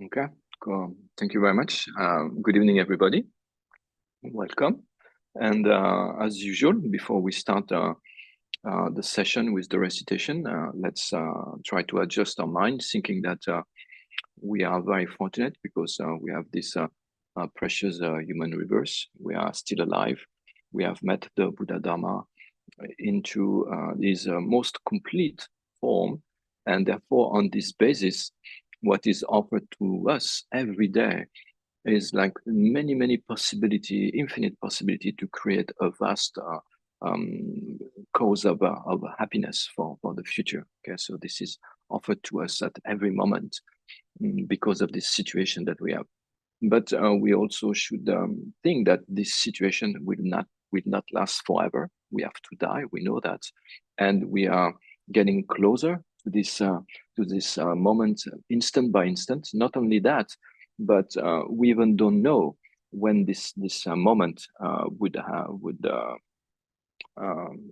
Okay, cool. Thank you very much. Good evening, everybody. Welcome. And as usual, before we start the session with the recitation, let's try to adjust our mind, thinking that we are very fortunate because we have this precious human reverse. We are still alive. We have met the Buddha Dharma into this most complete form. And therefore, on this basis, what is offered to us every day is like many possibility, infinite possibility to create a vast cause of happiness for the future. Okay, so this is offered to us at every moment because of this situation that we have. But we also should think that this situation will not last forever. We have to die. We know that, and we are getting closer to this moment, instant by instant. Not only that, but we even don't know when this moment would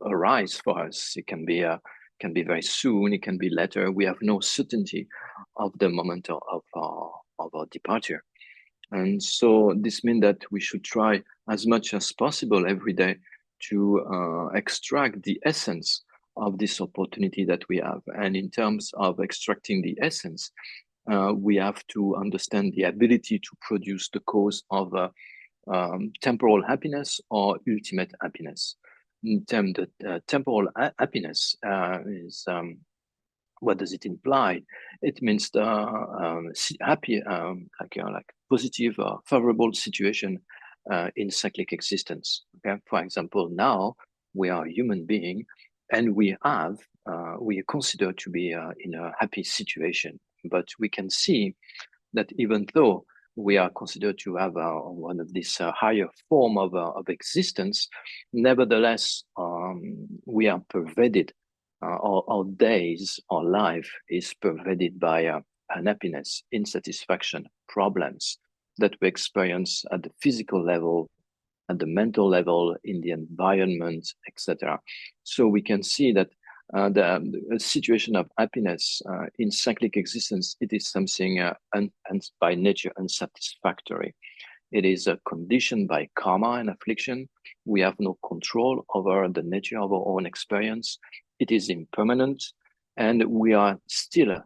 arise for us. It can be very soon. It can be later. We have no certainty of the moment of our departure. And so this means that we should try as much as possible every day to extract the essence of this opportunity that we have. And in terms of extracting the essence, we have to understand the ability to produce the cause of temporal happiness or ultimate happiness. In terms of temporal happiness is what does it imply? It means the happy, like positive or favorable situation in cyclic existence. Okay, for example, now we are a human being, and we are considered to be in a happy situation. But we can see that even though we are considered to have one of this higher form of existence, nevertheless, we are pervaded. Our days, our life is pervaded by unhappiness, insatisfaction, problems that we experience at the physical level, at the mental level, in the environment, etc. So we can see that the situation of happiness in cyclic existence, it is something by nature unsatisfactory. It is a condition by karma and affliction. We have no control over the nature of our own experience. It is impermanent, and we are still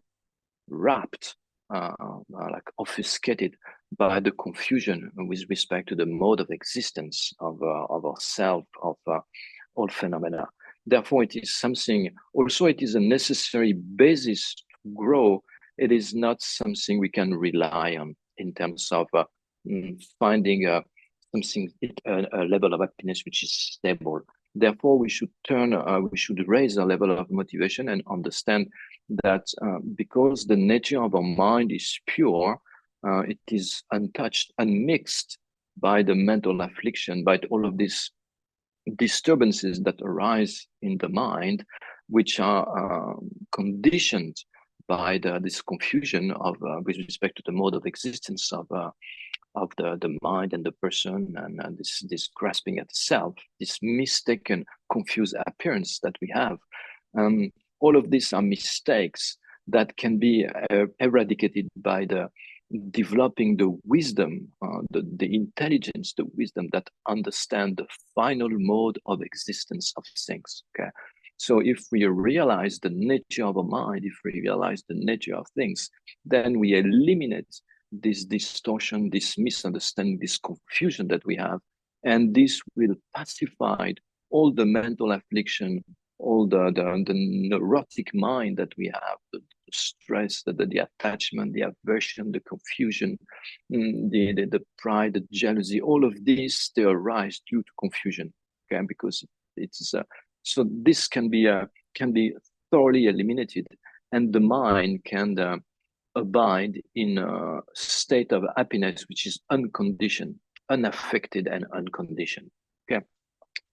wrapped, like obfuscated by the confusion with respect to the mode of existence of ourself, of all phenomena. Therefore, it is something, also it is a necessary basis to grow. It is not something we can rely on in terms of finding something, a level of happiness which is stable. Therefore, we should raise our level of motivation and understand that because the nature of our mind is pure, it is untouched, unmixed by the mental affliction, by all of these disturbances that arise in the mind, which are conditioned by this confusion of with respect to the mode of existence of the mind and the person, and this grasping at self, this mistaken, confused appearance that we have. All of these are mistakes that can be eradicated by the developing the wisdom, the intelligence, the wisdom that understand the final mode of existence of things. Okay, so if we realize the nature of a mind, if we realize the nature of things, then we eliminate this distortion, this misunderstanding, this confusion that we have, and this will pacify all the mental affliction, all the neurotic mind that we have, the stress, the attachment, the aversion, the confusion, the pride, the jealousy, all of these, they arise due to confusion. Okay, because it's so this can be thoroughly eliminated, and the mind can abide in a state of happiness which is unconditioned, unaffected, and unconditioned. Okay,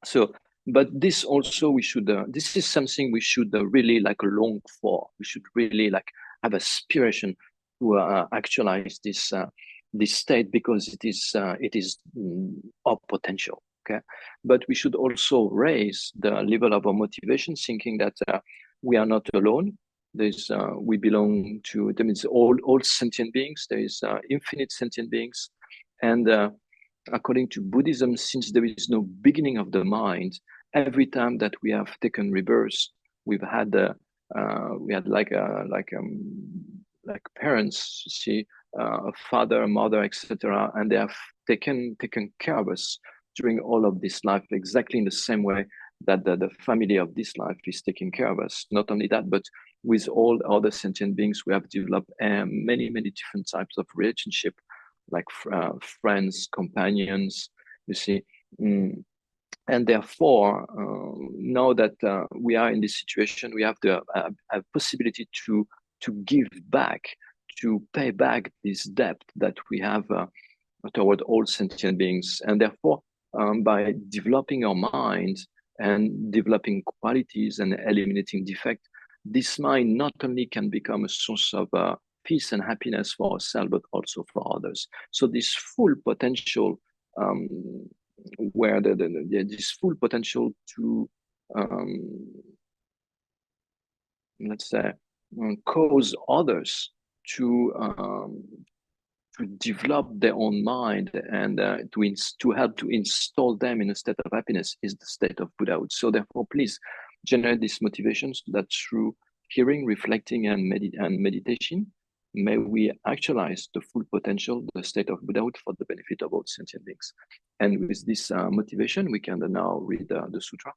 so but this also we should this is something we should really like long for. We should really like have aspiration to actualize this state, because it is our potential. Okay, but we should also raise the level of our motivation, thinking that we are not alone. we belong to, that means all sentient beings. There is infinite sentient beings. And according to Buddhism, since there is no beginning of the mind, every time that we have taken rebirth, we've had we had like parents, see, a father, a mother, etc., and they have taken care of us during all of this life, exactly in the same way that the family of this life is taking care of us. Not only that, but with all other sentient beings, we have developed many different types of relationship, like friends, companions, you see. And therefore, now that we are in this situation, we have the possibility to give back, to pay back this debt that we have toward all sentient beings. And therefore, by developing our mind and developing qualities and eliminating defect, this mind not only can become a source of peace and happiness for ourselves, but also for others. So this full potential, where this full potential to, let's say, cause others to develop their own mind and to help to install them in a state of happiness is the state of Buddhahood. So therefore, please generate this motivation so that through hearing, reflecting, and meditation, may we actualize the full potential, the state of Buddhahood, for the benefit of all sentient beings. And with this motivation, we can now read the sutra.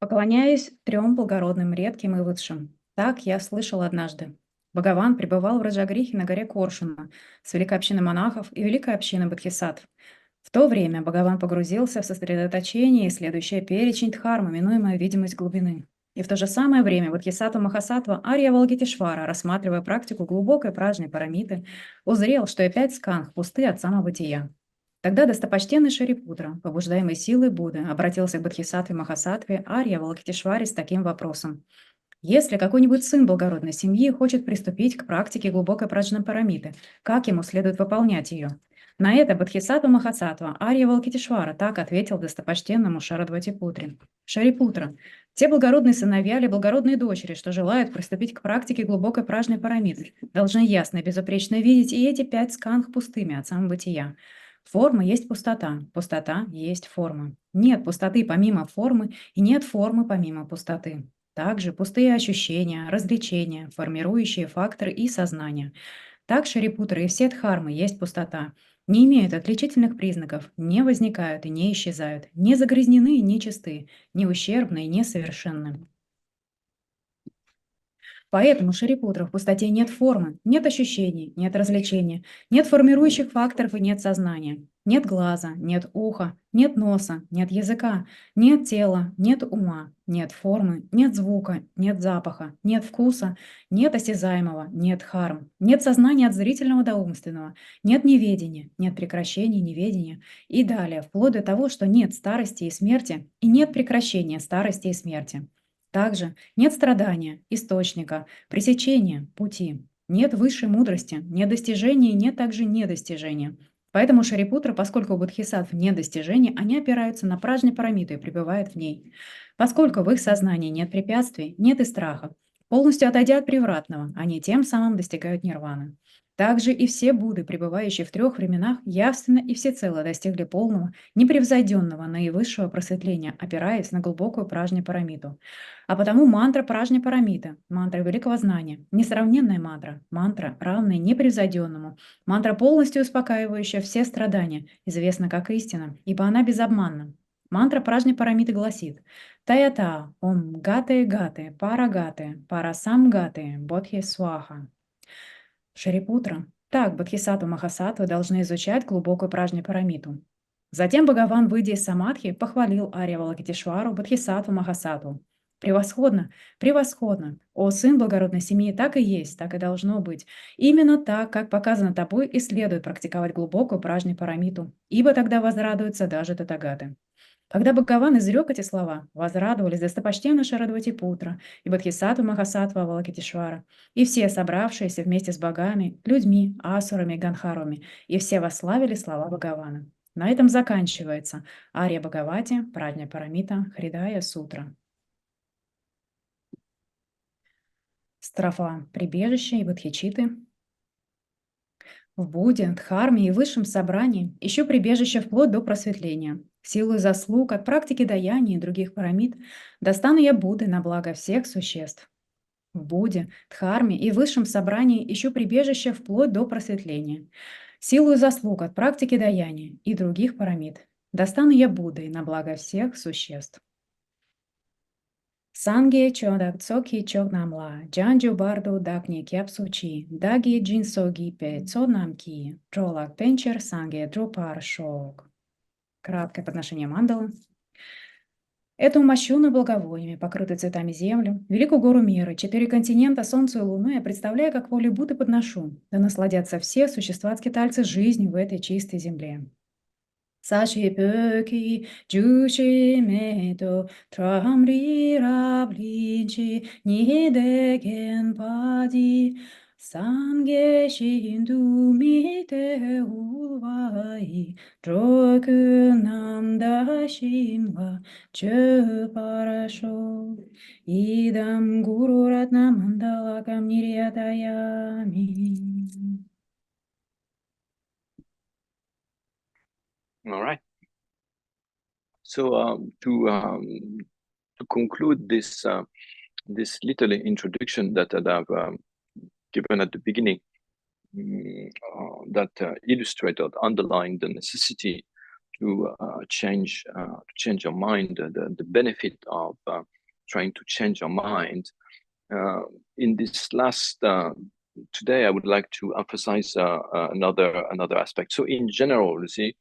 Поклоняюсь трем благородным, редким и высшим. Так я слышал однажды. Бхагаван пребывал в Раджагрихе на горе Коршуна с великой общиной монахов и великой общиной бодхисаттв. В то время Бхагаван погрузился в сосредоточение, исследующее перечень дхармы, именуемая видимость глубины. И в то же самое время бодхисаттва Махасаттва Арья Авалокитешвара, рассматривая практику глубокой пражни парамиты, узрел, что и 5 сканх пусты от самобытия. Тогда достопочтенный Шарипутра, побуждаемый силой Будды, обратился к Бодхисаттве Махасаттве Арья Авалокитешваре с таким вопросом. Если какой-нибудь сын благородной семьи хочет приступить к практике глубокой праджна-парамиты, как ему следует выполнять ее? На это Бодхисаттва Махасаттва Арья Авалокитешвара так ответил достопочтенному Шарадвати-путре. Шарипутра, те благородные сыновья или благородные дочери, что желают приступить к практике глубокой пражной парамиты, должны ясно и безупречно видеть и эти 5 сканх пустыми от самобытия. Форма есть пустота, пустота есть форма. Нет пустоты помимо формы и нет формы помимо пустоты. Также пустые ощущения, развлечения, формирующие факторы и сознание. Так Шарипутра и все дхармы есть пустота. Не имеют отличительных признаков, не возникают и не исчезают, не загрязнены и не чисты, не ущербны и не совершенны. Поэтому, Шарипутра, в пустоте нет формы, нет ощущений, нет развлечения, нет формирующих факторов и нет сознания. Нет глаза, нет уха, нет носа, нет языка, нет тела, нет ума, нет формы, нет звука, нет запаха, нет вкуса, нет осязаемого, нет харм, нет сознания от зрительного до умственного, нет неведения, нет прекращения неведения и далее, вплоть до того, что нет старости и смерти и нет прекращения старости и смерти. Также нет страдания, источника, пресечения, пути. Нет высшей мудрости, нет достижения, нет также недостижения. Поэтому Шарипутра, поскольку у бодхисаттв нет достижения, они опираются на праджня-парамиту и пребывают в ней. Поскольку в их сознании нет препятствий, нет и страха, полностью отойдя от превратного, они тем самым достигают нирваны. Также и все Будды, пребывающие в 3 временах, явственно и всецело достигли полного, непревзойденного наивысшего просветления, опираясь на глубокую праджня-парамиту. А потому мантра праджня-парамита, мантра великого знания, несравненная мантра, равная непревзойденному, мантра, полностью успокаивающая все страдания, известна как истина, ибо она безобманна. Мантра праджня-парамиты гласит «Таята ом гате парасам гате бодхи сваха». Шарипутра. Так Бодхисаттва Махасаттвы должны изучать глубокую праджня-парамиту. Затем Бхагаван, выйдя из самадхи, похвалил Арья Авалокитешвару Бодхисаттву Махасаттву. Превосходно, превосходно. О, сын благородной семьи, так и есть, так и должно быть. Именно так, как показано тобой, и следует практиковать глубокую праджня-парамиту, ибо тогда возрадуются даже татагаты. Когда Бхагаван изрек эти слова, возрадовались достопочтенный Шарадвати-путра и Бодхисаттва Махасаттва Авалокитешвара, и все собравшиеся вместе с богами, людьми, асурами и ганхарами, и все восславили слова Бхагавана. На этом заканчивается Арья Бхагавати, Прадня Парамита, Хридая Сутра. Строфа прибежища и бодхичитты. В Будде, Дхарме и высшем собрании ищу прибежище вплоть до просветления. Силой заслуг от практики даяния и других парамид достану я Будды на благо всех существ. В Будде, Дхарме и высшем собрании ищу прибежище вплоть до просветления. Силою заслуг от практики даяния и других парамид достану я Буддой на благо всех существ. Санге чодак цоки чогнамла, джанджу барду дакни кепсучи, даги джинсоги пе цоднамки, тролак пенчер санге друпар шок. Краткое подношение мандалы. Эту мощеную благовониями, покрытую цветами землю, великую гору мира, 4 континента, солнце и луну я представляю, как волю Будды подношу, да насладятся все существа-скитальцы жизнью в этой чистой земле. Саши пёки, джуши мето, трамри раблинчи, нидеген пади, санге шинду мите улваи, дроку намда шинва, чö парашо, идам гуру ратна мандалакам нирьятаями. All right. So to conclude this this little introduction that I've given at the beginning, that illustrated, underlying the necessity to change your mind, the benefit of trying to change your mind. In this last today, I would like to emphasize another aspect. So in general, you see,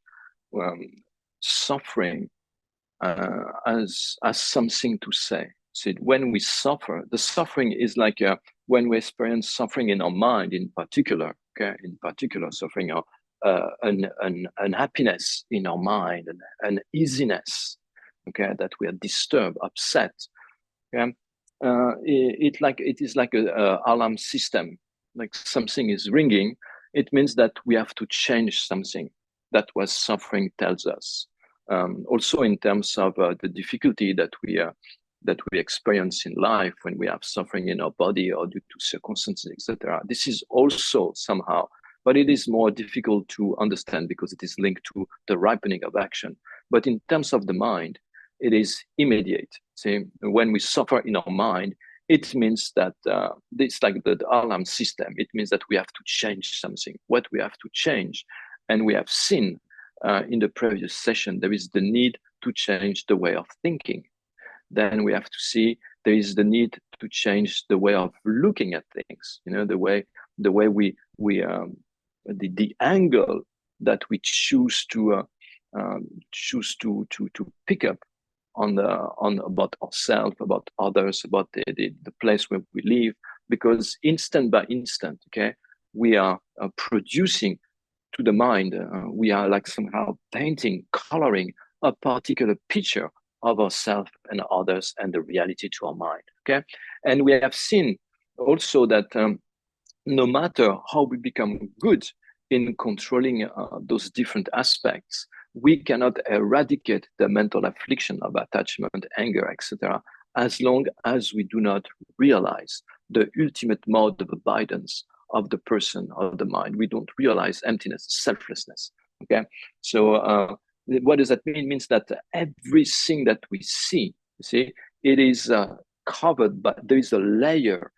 suffering as something to say. See, when we suffer, the suffering is like when we experience suffering in our mind, in particular. Okay, in particular, suffering or an unhappiness in our mind, an easiness. Okay, that we are disturbed, upset. Okay, it is like a alarm system. Like something is ringing, it means that we have to change something. That what suffering tells us. Also, in terms of the difficulty that we experience in life when we have suffering in our body or due to circumstances, etc. This is also somehow, but it is more difficult to understand because it is linked to the ripening of action. But in terms of the mind, it is immediate. See, when we suffer in our mind, it means that it's like the alarm system. It means that we have to change something. What we have to change, and we have seen in the previous session, there is the need to change the way of thinking. Then we have to see there is the need to change the way of looking at things. You know, the way we the angle that we choose to pick up on about ourselves, about others, about the place where we live, because instant by instant, okay, we are producing to the mind, we are like somehow painting, coloring a particular picture of ourselves and others and the reality to our mind. Okay, and we have seen also that no matter how we become good in controlling those different aspects, we cannot eradicate the mental affliction of attachment, anger, etc., as long as we do not realize the ultimate mode of abidance of the person, of the mind. We don't realize emptiness, selflessness. Okay, so what does that mean? It means that everything that we see, you see, it is covered, but there is a layer.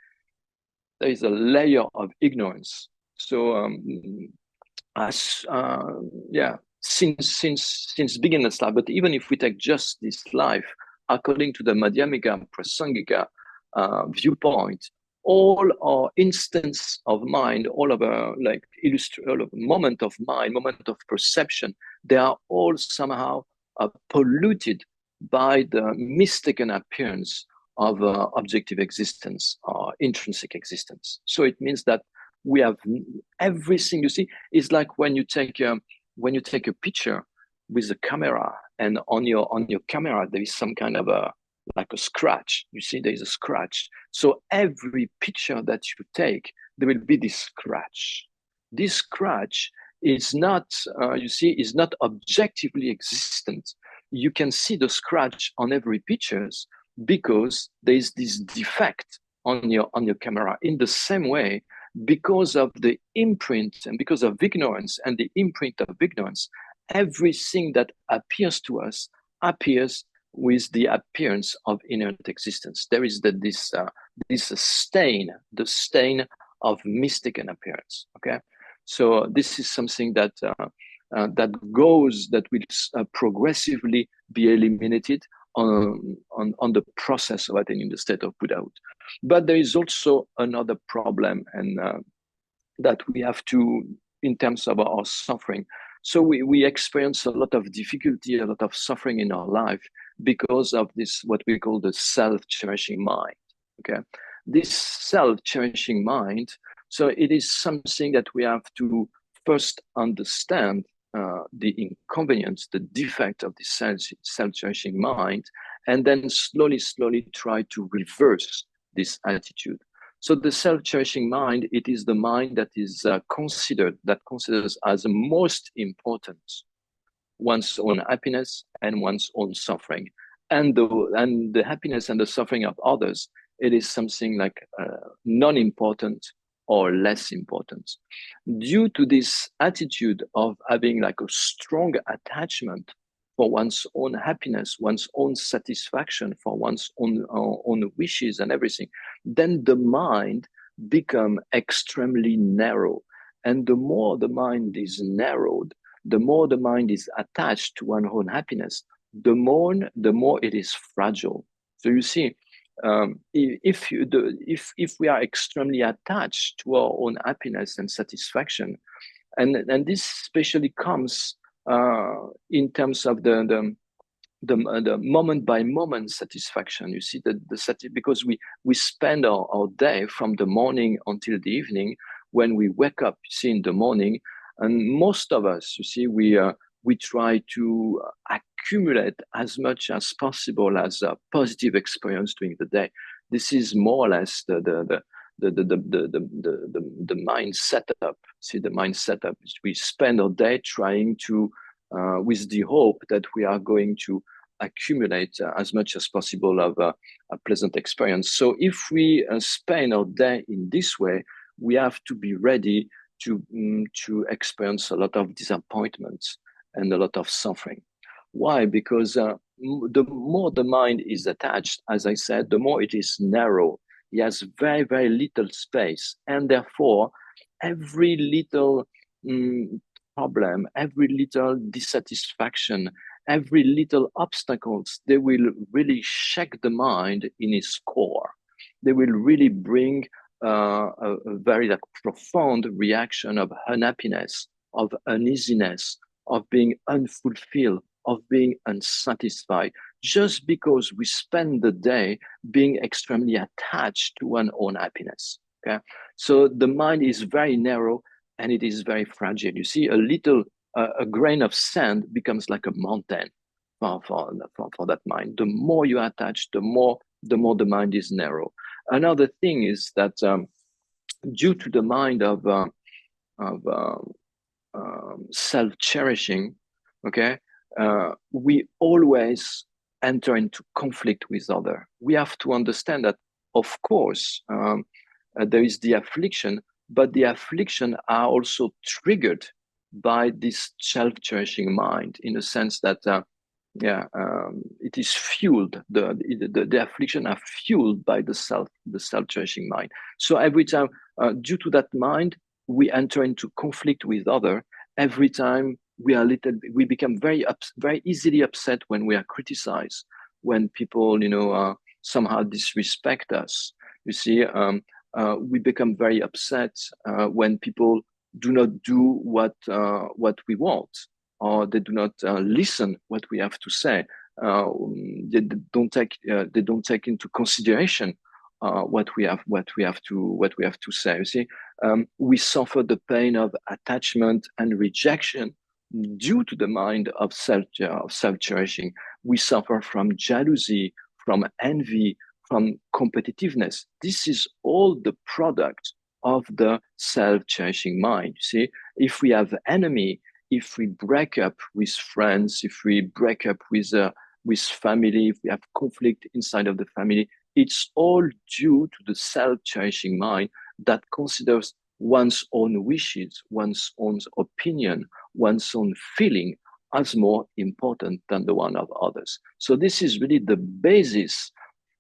There is a layer of ignorance. So since beginner's life, but even if we take just this life, according to the Madhyamika Prasangika viewpoint, all our instance of mind, all of our all of moment of mind, moment of perception, they are all somehow polluted by the mistaken appearance of objective existence or intrinsic existence. So it means that we have everything. You see, it's like when you take a picture with a camera, and on your camera there is some kind of a scratch. You see, there is a scratch. So every picture that you take, there will be this scratch. This scratch is not, you see, is not objectively existent. You can see the scratch on every pictures because there is this defect on your camera. In the same way, because of the imprint and because of ignorance and the imprint of ignorance, everything that appears to us appears with the appearance of inherent existence. There is this stain, the stain of mistaken appearance. Okay, so this is something that that will progressively be eliminated on the process of attaining the state of Buddhahood. But there is also another problem, and that we have to, in terms of our suffering. So we experience a lot of difficulty, a lot of suffering in our life because of this, what we call the self-cherishing mind. Okay, this self-cherishing mind. So it is something that we have to first understand the inconvenience, the defect of the self-cherishing mind, and then slowly try to reverse this attitude. So the self-cherishing mind, it is the mind that is considers as most important one's own happiness and one's own suffering, and the happiness and the suffering of others, it is something like non-important or less important. Due to this attitude of having like a strong attachment for one's own happiness, one's own satisfaction, for one's own wishes and everything, then the mind become extremely narrow. And the more the mind is narrowed, the more the mind is attached to one's own happiness, the more it is fragile. So you see, if we are extremely attached to our own happiness and satisfaction, and this especially comes in terms of the moment by moment satisfaction. You see because we spend our day from the morning until the evening. When we wake up, you see, in the morning, and most of us, you see, we try to accumulate as much as possible as a positive experience during the day. This is more or less the mind setup. See, the mind setup is we spend our day trying to, with the hope that we are going to accumulate as much as possible of a pleasant experience. So if we spend our day in this way, we have to be ready to experience a lot of disappointments and a lot of suffering. Why? Because the more the mind is attached, as I said, the more it is narrow. It has very, very little space. And therefore, every little problem, every little dissatisfaction, every little obstacles, they will really shake the mind in its core. They will really bring a very profound reaction of unhappiness, of uneasiness, of being unfulfilled, of being unsatisfied, just because we spend the day being extremely attached to one's own happiness. Okay, so the mind is very narrow and it is very fragile. You see, a grain of sand becomes like a mountain for that mind. The more you attach, the more the mind is narrow. Another thing is that due to the mind of self-cherishing, okay, we always enter into conflict with other. We have to understand that, of course, there is the affliction, but the affliction are also triggered by this self-cherishing mind, in the sense that it is fueled. The affliction are fueled by the self-cherishing mind. So every time, due to that mind, we enter into conflict with other. Every time we become very easily upset when we are criticized, when people, somehow disrespect us. You see, we become very upset when people do not do what we want, or they do not listen what we have to say. They don't take into consideration what we have to say. You see, we suffer the pain of attachment and rejection due to the mind of self-cherishing. We suffer from jealousy, from envy, from competitiveness. This is all the product of the self-cherishing mind. You see, if we have enemy, if we break up with friends, if we break up with family, if we have conflict inside of the family, it's all due to the self-cherishing mind that considers one's own wishes, one's own opinion, one's own feeling as more important than the one of others. So this is really the basis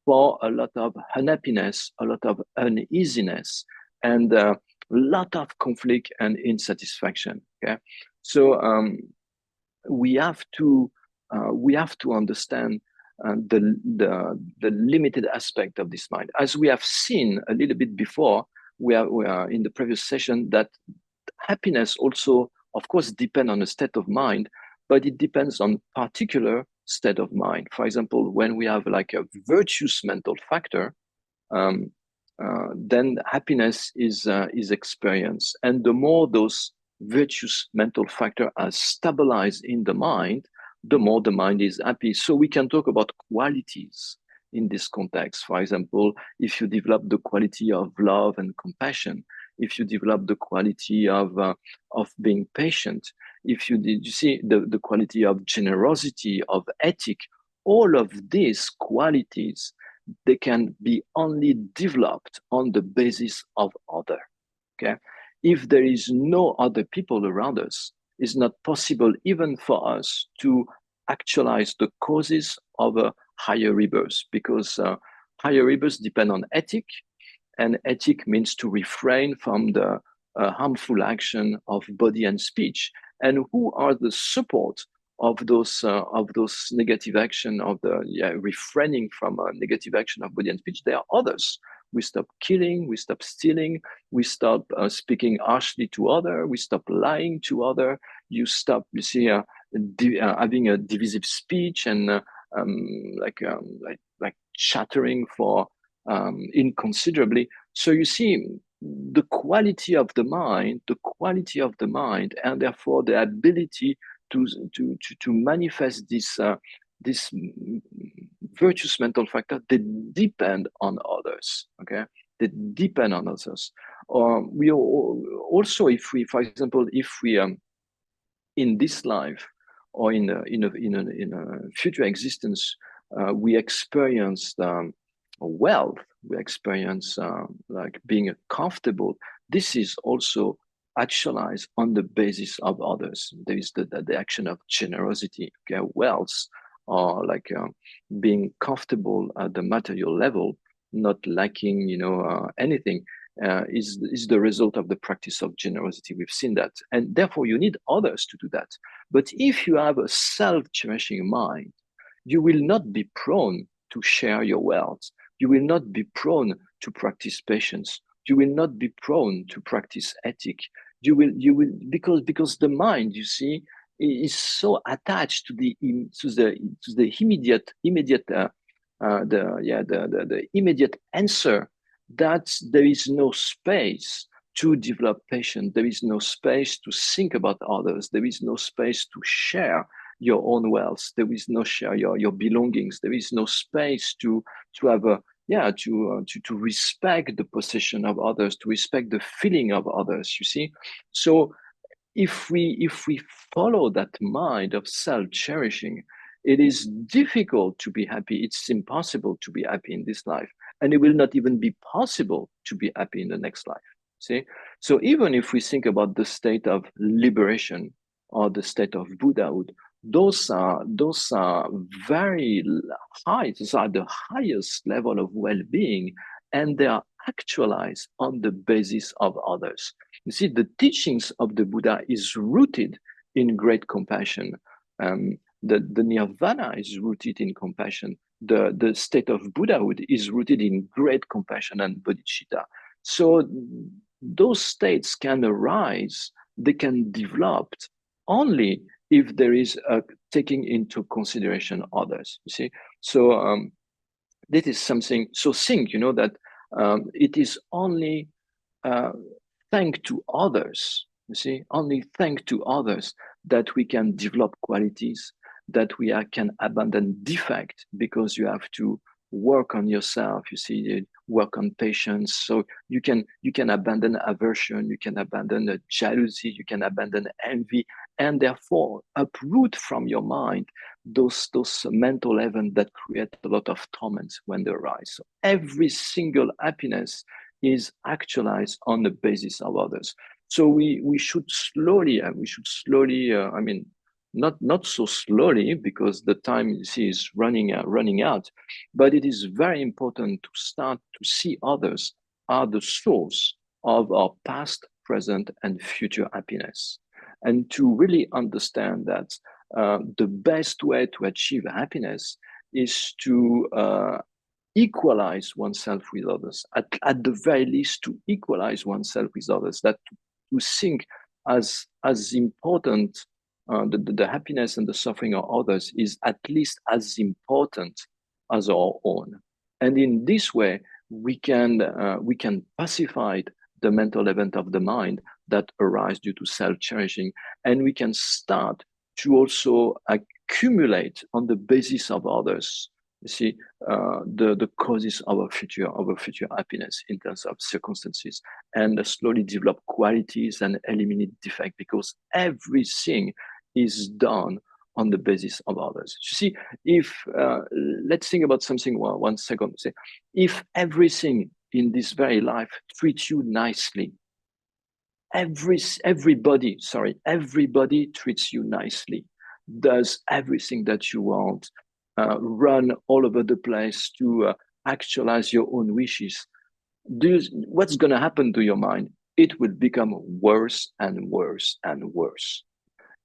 for a lot of unhappiness, a lot of uneasiness, and a lot of conflict and insatisfaction. Okay, so we have to understand the limited aspect of this mind, as we have seen a little bit before. We are in the previous session that happiness also, of course, depend on a state of mind, but it depends on particular state of mind. For example, when we have like a virtuous mental factor, then happiness is experienced, and the more those virtuous mental factor are stabilized in the mind, the more the mind is happy. So we can talk about qualities in this context. For example, if you develop the quality of love and compassion, if you develop the quality of being patient, if you see the quality of generosity, of ethic, all of these qualities, they can be only developed on the basis of other. Okay, if there is no other people around us, it's not possible even for us to actualize the causes of a higher rebirth, because higher rebirth depend on ethic, and ethic means to refrain from the harmful action of body and speech. And who are the support of those negative action, of the refraining from negative action of body and speech? There are others. We stop killing, we stop stealing, we stop speaking harshly to other, we stop lying to other. You stop, you see, having a divisive speech and like chattering for inconsiderably. So you see, the quality of the mind, and therefore the ability to manifest this virtuous mental factor, they depend on others. Okay, they depend on others. We also, if we, for example, if we in this life or in a future existence, we experience wealth, we experience like being comfortable. This is also actualized on the basis of others. There is the action of generosity. Okay, wealth, or like being comfortable at the material level, not lacking, anything. Is the result of the practice of generosity. We've seen that, and therefore you need others to do that. But if you have a self-cherishing mind, you will not be prone to share your wealth. You will not be prone to practice patience. You will not be prone to practice ethic. You will because the mind, you see, is so attached to the immediate the immediate answer, that there is no space to develop patience. There is no space to think about others. There is no space to share your own wealth. There is no share your belongings. There is no space to have a to respect the possession of others, to respect the feeling of others. You see, so if we follow that mind of self-cherishing, it is difficult to be happy. It's impossible to be happy in this life, and it will not even be possible to be happy in the next life. See, so even if we think about the state of liberation or the state of Buddhahood, those are very high. Those are the highest level of well-being, and they are actualized on the basis of others. You see, the teachings of the Buddha is rooted in great compassion. The nirvana is rooted in compassion. The state of Buddhahood is rooted in great compassion and bodhicitta. So those states can arise, they can develop only if there is a taking into consideration others. You see, so this is something. So think, that it is only thanks to others. You see, only thanks to others that we can develop qualities, that can abandon defect, because you have to work on yourself. You see, work on patience. So you can abandon aversion, you can abandon jealousy, you can abandon envy, and therefore uproot from your mind those mental events that create a lot of torments when they arise. So every single happiness is actualized on the basis of others. So we should slowly, I mean, not so slowly, because the time, you see, is running out, but it is very important to start to see others are the source of our past, present, and future happiness, and to really understand that the best way to achieve happiness is to equalize oneself with others, at the very least to equalize oneself with others, that to think as important, the happiness and the suffering of others is at least as important as our own. And in this way, we can pacify the mental event of the mind that arise due to self-cherishing, and we can start to also accumulate on the basis of others, you see, the causes of our future happiness in terms of circumstances, and slowly develop qualities and eliminate defect, because everything is done on the basis of others. You see, if let's think about something 1 second. Say, if everything in this very life treats you nicely, everybody treats you nicely, does everything that you want, run all over the place to actualize your own wishes, what's going to happen to your mind? It will become worse and worse and worse.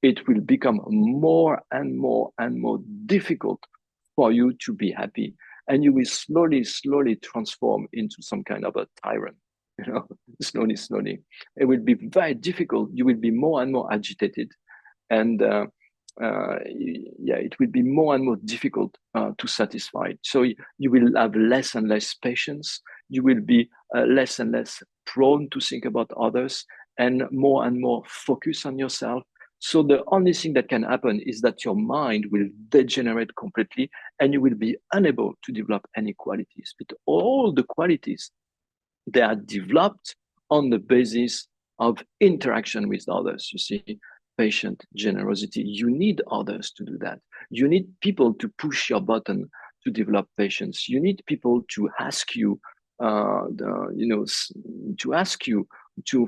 It will become more and more and more difficult for you to be happy, and you will slowly transform into some kind of a tyrant. Slowly. It will be very difficult. You will be more and more agitated, and it will be more and more difficult to satisfy. So you will have less and less patience. You will be less and less prone to think about others, and more focus on yourself. So the only thing that can happen is that your mind will degenerate completely, and you will be unable to develop any qualities. But all the qualities, they are developed on the basis of interaction with others. You see, patient, generosity. You need others to do that. You need people to push your button to develop patience. You need people to ask you,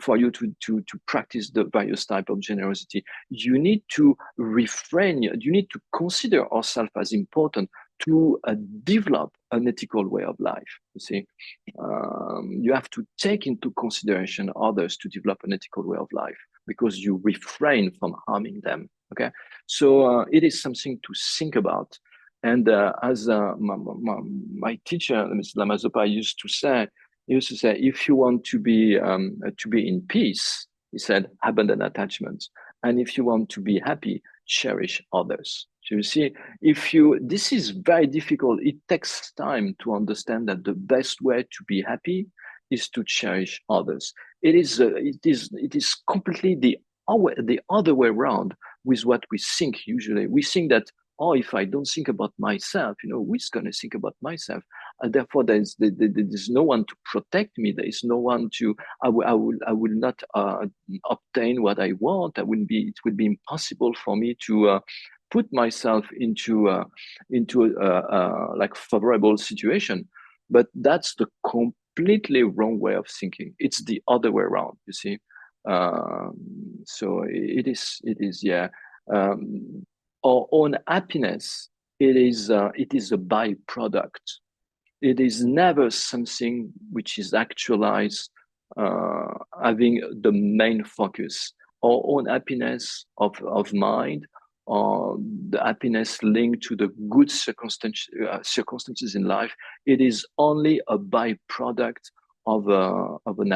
for you to practice the various type of generosity. You need to refrain. You need to consider ourselves as important to develop an ethical way of life. You see, you have to take into consideration others to develop an ethical way of life, because you refrain from harming them. Okay, so it is something to think about. And as my teacher, Mr. Lama Zopa, used to say, if you want to be in peace, he said, abandon attachments, and if you want to be happy, cherish others. So you see, this is very difficult. It takes time to understand that the best way to be happy is to cherish others. It is completely the other way around with what we think. Usually we think that, oh, if I don't think about myself, who's going to think about myself? And therefore, there's no one to protect me. There is no one to. I will not obtain what I want. It would be impossible for me to put myself into like favorable situation. But that's the completely wrong way of thinking. It's the other way around. You see. So it is yeah. Our own happiness, it is a byproduct. It is never something which is actualized, having the main focus. Our own happiness of mind, the happiness linked to the good circumstances in life, it is only a byproduct of an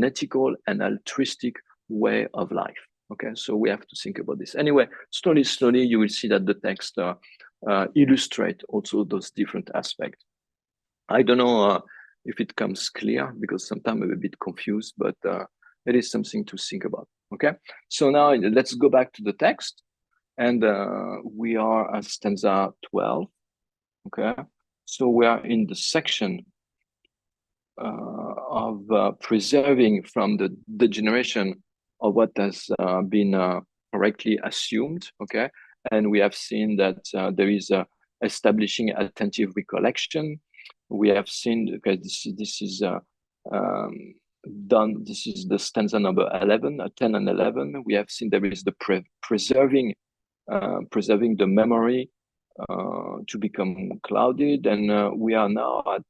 ethical and altruistic way of life. Okay, so we have to think about this. Anyway, slowly, you will see that the text illustrate also those different aspects. I don't know if it comes clear, because sometimes I'm a bit confused, but it is something to think about. Okay, so now let's go back to the text, and we are at stanza 12. Okay, so we are in the section preserving from the degeneration of what has been correctly assumed. Okay, and we have seen that there is establishing attentive recollection. We have seen, okay, this is done. This is the stanza number 11, 10 and 11. We have seen there is the preserving the memory to become clouded, and we are now at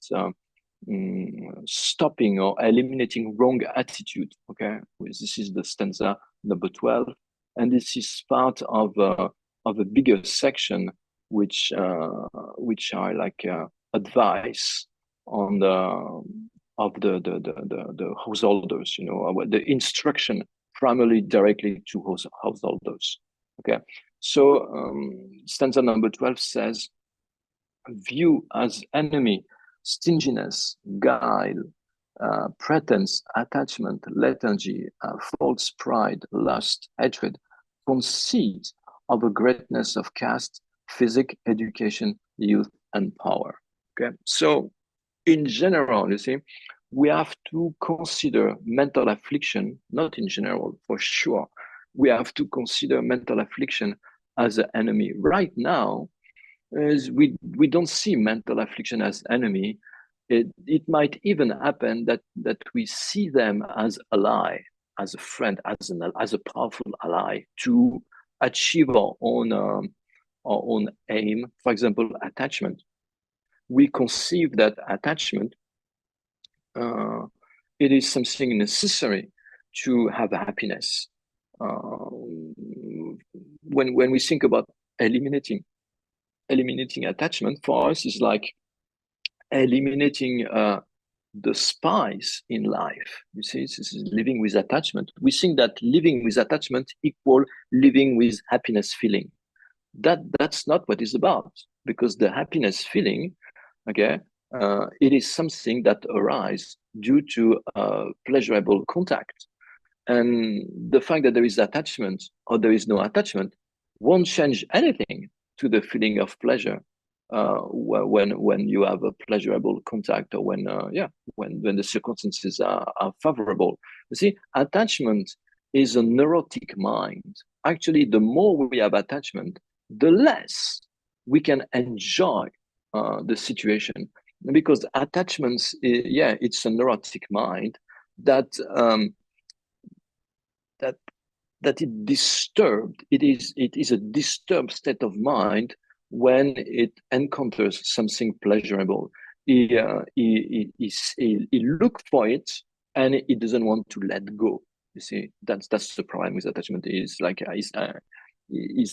stopping or eliminating wrong attitude. Okay, this is the stanza number 12, and this is part of a bigger section which are like advice on the householders, you know, the instruction primarily directly to householders. Okay, so stanza number 12 says, view as enemy stinginess, guile, pretense, attachment, lethargy, false pride, lust, hatred, conceit of a greatness of caste, physic, education, youth, and power. Okay, so in general, you see, we have to consider mental affliction, not in general, for sure. We have to consider mental affliction as an enemy. Right now, we don't see mental affliction as enemy. It might even happen that we see them as ally, as a friend, as a powerful ally to achieve our own aim. For example, attachment. We conceive that attachment it is something necessary to have happiness. When we think about eliminating attachment, for us is like eliminating the spice in life. You see, this is living with attachment. We think that living with attachment equal living with happiness feeling. That's not what it's about, because the happiness feeling, okay, it is something that arises due to pleasurable contact. And the fact that there is attachment or there is no attachment won't change anything to the feeling of pleasure when you have a pleasurable contact, or when the circumstances are favorable. You see, attachment is a neurotic mind. Actually, the more we have attachment, the less we can enjoy the situation, because attachments, it's a neurotic mind that it disturbed. It is a disturbed state of mind when it encounters something pleasurable. He look for it and it doesn't want to let go. You see, that's the problem with attachment. Is like he's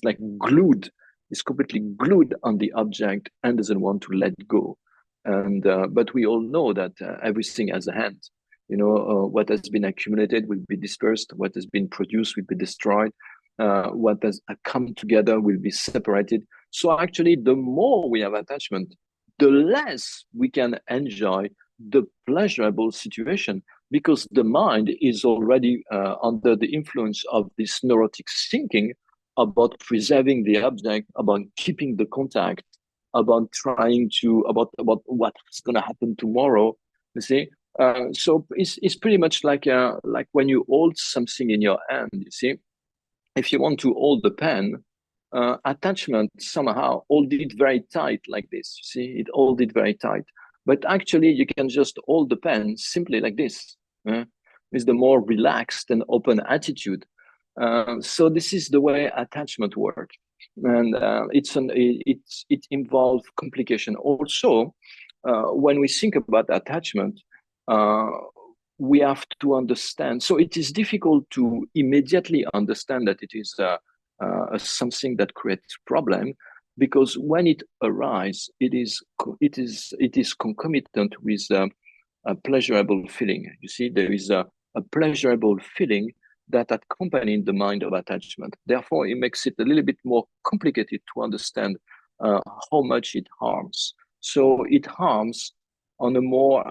like glued. He's completely glued on the object and doesn't want to let go. And but we all know that everything has a hand. You know, what has been accumulated will be dispersed. What has been produced will be destroyed. What has come together will be separated. So actually, the more we have attachment, the less we can enjoy the pleasurable situation, because the mind is already under the influence of this neurotic thinking about preserving the object, about keeping the contact, about trying to, about what's going to happen tomorrow. You see, so it's pretty much like when you hold something in your hand. You see, if you want to hold the pen, attachment somehow hold it very tight like this. You see, it hold it very tight. But actually, you can just hold the pen simply like this. With the more relaxed and open attitude. So this is the way attachment works, and it involves complication. Also, when we think about attachment, we have to understand. So it is difficult to immediately understand that it is something that creates problem, because when it arises, it is concomitant with a pleasurable feeling. You see, there is a pleasurable feeling that accompanies the mind of attachment. Therefore, it makes it a little bit more complicated to understand how much it harms. So it harms on a more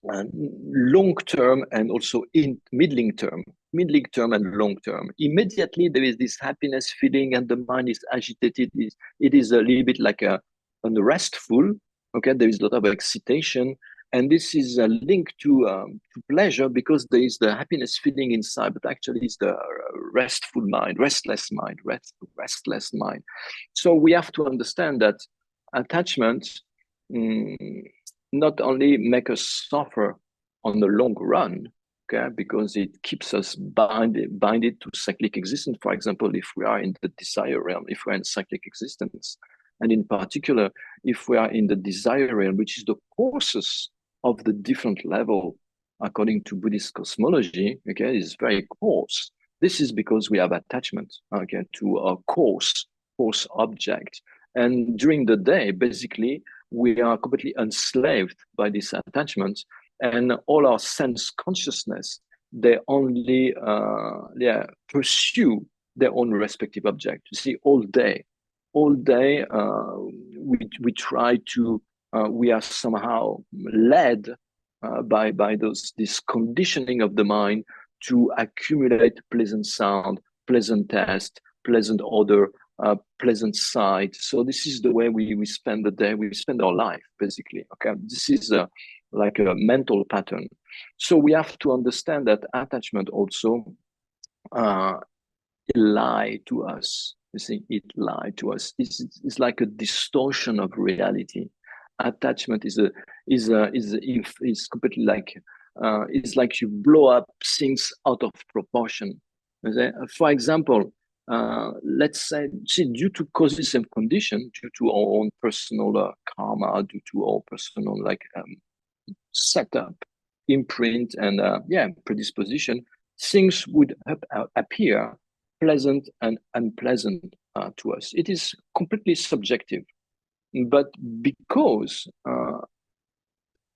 long term, and also in middling term and long term. Immediately there is this happiness feeling and the mind is agitated. It is a little bit like unrestful, Okay, there is a lot of excitation, and this is linked to pleasure because there is the happiness feeling inside, but actually it's the restful mind, restless mind. So we have to understand that attachment not only make us suffer on the long run, okay, because it keeps us binded to cyclic existence. For example, if we are in the desire realm, if we're in cyclic existence, and in particular, if we are in the desire realm, which is the courses of the different level, according to Buddhist cosmology, okay, is very coarse. This is because we have attachment, okay, to a coarse object. And during the day, basically, we are completely enslaved by this attachment, and all our sense consciousness, they only pursue their own respective object. You see, all day, we try to, we are somehow led by this conditioning of the mind to accumulate pleasant sound, pleasant taste, pleasant odor, pleasant sight. So this is the way we spend the day, we spend our life, basically. Okay, this is like a mental pattern. So we have to understand that attachment also lie to us. You see, it lied to us. It's like a distortion of reality. Attachment is completely like it's like you blow up things out of proportion. For example, let's say, see, due to causes and condition, due to our own personal karma, due to our personal setup, imprint, and predisposition, things would appear pleasant and unpleasant to us. It is completely subjective, but because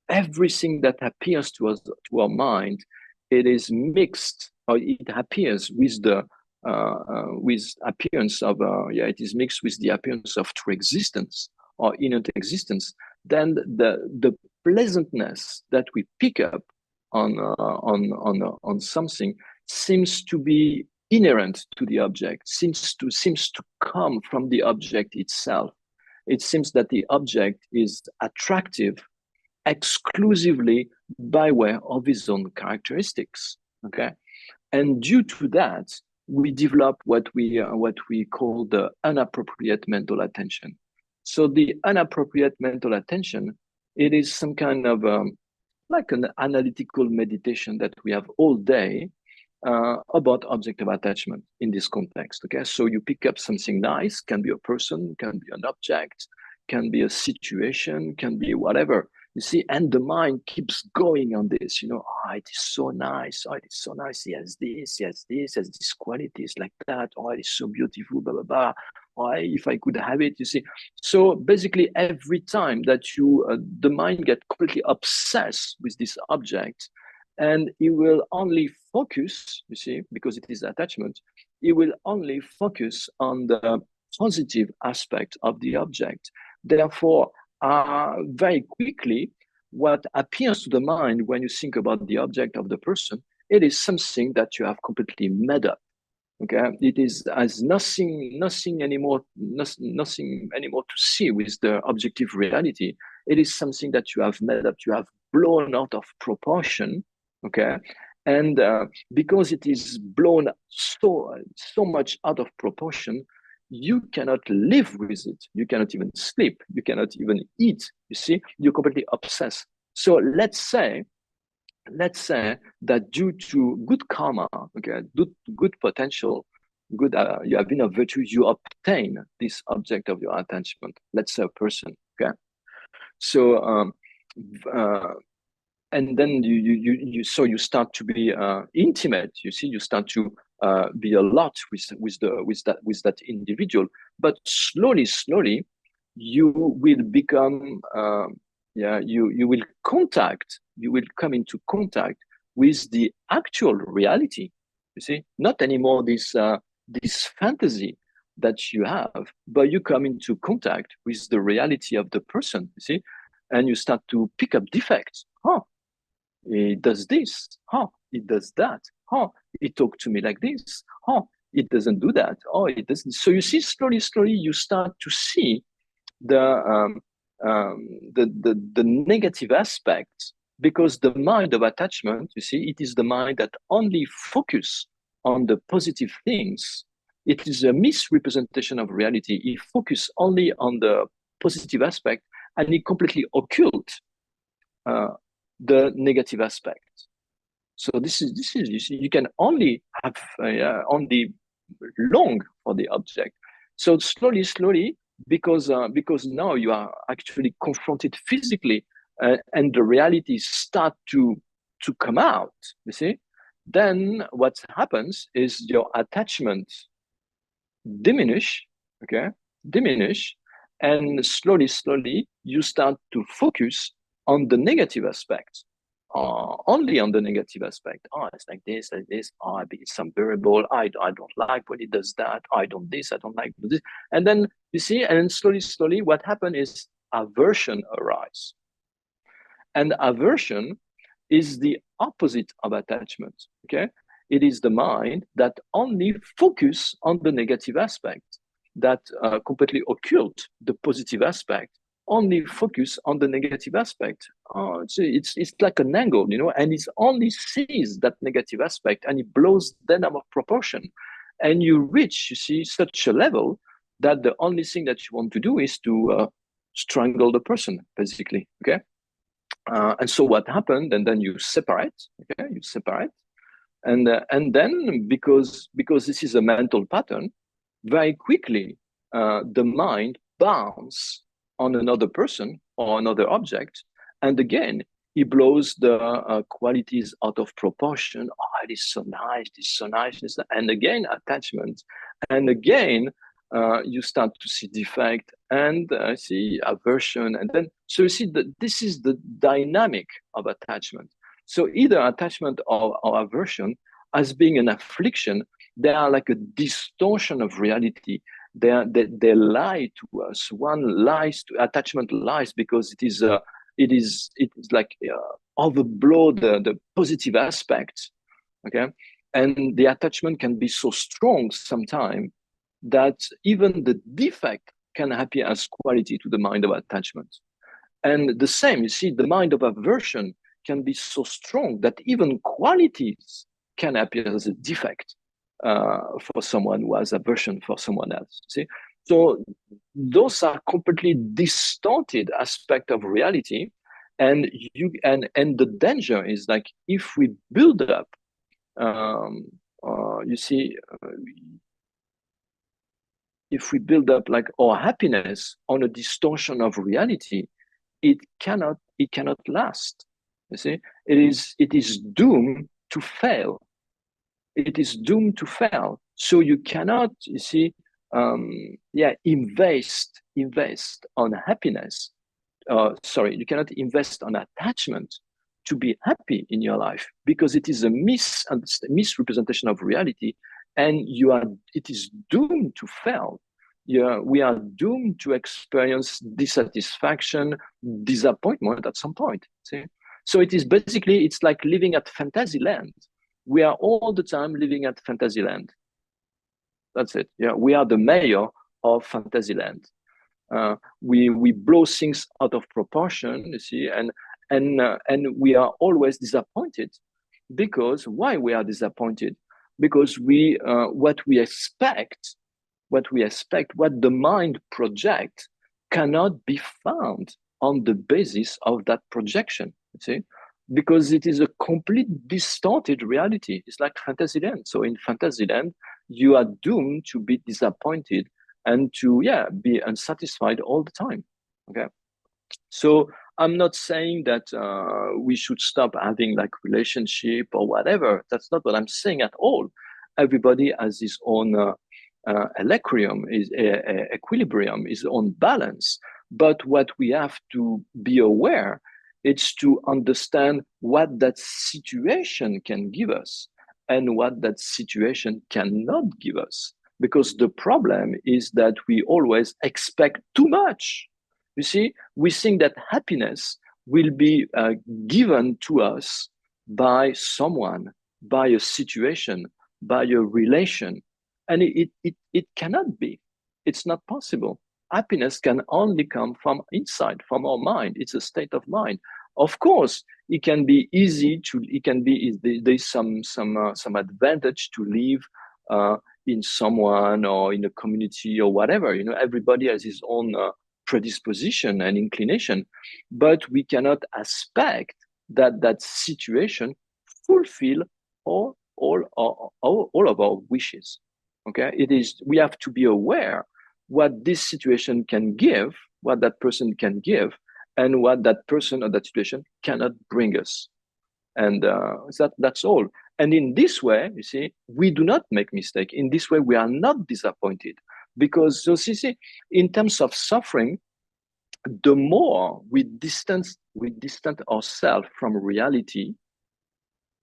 everything that appears to us, to our mind, it is mixed, or it appears with the with appearance of it is mixed with the appearance of true existence or inner existence. Then the pleasantness that we pick up on something seems to be inherent to the object, seems to come from the object itself. It seems that the object is attractive exclusively by way of his own characteristics. Okay, and due to that, we develop what we call the inappropriate mental attention. So the inappropriate mental attention, it is some kind of like an analytical meditation that we have all day about object of attachment in this context. Okay, so you pick up something nice, can be a person, can be an object, can be a situation, can be whatever. You see, and the mind keeps going on this. You know, oh, it is so nice. Oh, it is so nice. He has this, he has these qualities like that. Oh, it is so beautiful. Blah blah blah. Oh, if I could have it, you see. So basically, every time that you, the mind gets completely obsessed with this object, and it will only focus, you see, because it is attachment, it will only focus on the positive aspect of the object. Therefore, very quickly, what appears to the mind when you think about the object of the person, it is something that you have completely made up. Okay, it is as nothing anymore to see with the objective reality. It is something that you have made up, you have blown out of proportion. Okay, and because it is blown so much out of proportion, you cannot live with it. You cannot even sleep. You cannot even eat. You see, you're completely obsessed. So let's say that due to good karma, okay, good potential, good you have been a virtue, you obtain this object of your attachment. Let's say a person, okay. So and then you start to be intimate. You see, you start to be a lot with that individual, but slowly, you will become you will come into contact with the actual reality. You see, not anymore this fantasy that you have, but you come into contact with the reality of the person. You see, and you start to pick up defects. It does this. It does that. It talked to me like this. It doesn't do that. It doesn't. So you see, slowly, you start to see the the negative aspect, because the mind of attachment, you see, it is the mind that only focus on the positive things. It is a misrepresentation of reality. It focus only on the positive aspect, and it completely occult the negative aspect. So this is you see, you can only have only long for the object. So slowly, because now you are actually confronted physically, and the reality start to come out. You see, then what happens is your attachment diminish, okay, diminish, and slowly you start to focus on the negative aspect, only on the negative aspect. Oh, it's like this, like this. Oh, it's unbearable. I don't like when it does that. I don't this. I don't like this. And then you see, and slowly, what happens is aversion arise, and aversion is the opposite of attachment. Okay, it is the mind that only focus on the negative aspect, that completely occult the positive aspect, only focus on the negative aspect. Oh, it's like an angle, you know, and it only sees that negative aspect, and it blows them out of proportion. And you reach, you see, such a level that the only thing that you want to do is to strangle the person, basically. Okay. And so what happened? And then you separate. Okay, you separate, and then because this is a mental pattern, very quickly the mind bounds on another person or another object, and again he blows the qualities out of proportion. Oh, it is so nice, it is so nice, and again attachment, and again you start to see defect and see aversion, and then so you see that this is the dynamic of attachment. So either attachment or aversion, as being an affliction, they are like a distortion of reality. They lie to us. One lies to attachment, lies because it is like overblow the positive aspects. Okay, and the attachment can be so strong sometimes that even the defect can appear as quality to the mind of attachment. And the same, you see, the mind of aversion can be so strong that even qualities can appear as a defect for someone who has aversion for someone else. See, so those are completely distorted aspect of reality, and the danger is like if we build up, you see, if we build up like our happiness on a distortion of reality, it cannot last. You see, it is doomed to fail. It is doomed to fail. So you cannot, you see, invest on happiness. Sorry, you cannot invest on attachment to be happy in your life, because it is a misrepresentation of reality, and it is doomed to fail. We are doomed to experience dissatisfaction, disappointment at some point. See? So it is basically, it's like living at fantasy land. We are all the time living at fantasy land. That's it. Yeah, we are the mayor of fantasy land. We blow things out of proportion, you see, and we are always disappointed. Because why we are disappointed? Because what the mind project cannot be found on the basis of that projection. You see, because it is a complete distorted reality. It's like Fantasyland. So in Fantasyland, you are doomed to be disappointed and to be unsatisfied all the time. Okay, so I'm not saying that we should stop having like relationship or whatever. That's not what I'm saying at all. Everybody has his own equilibrium, his own balance. But what we have to be aware is to understand what that situation can give us and what that situation cannot give us. Because the problem is that we always expect too much. You see, we think that happiness will be given to us by someone, by a situation, by a relation. And it cannot be. It's not possible. happiness can only come from inside, from our mind. It's a state of mind. Of course, it can be easy to. It can be there's some advantage to live in someone or in a community or whatever. You know, everybody has his own predisposition and inclination, but we cannot expect that situation fulfill all of our wishes. Okay, it is, we have to be aware what this situation can give, what that person can give, and what that person or that situation cannot bring us. And that's all. And in this way, you see, we do not make mistake. In this way, we are not disappointed, because so see, in terms of suffering, the more we distance ourselves from reality,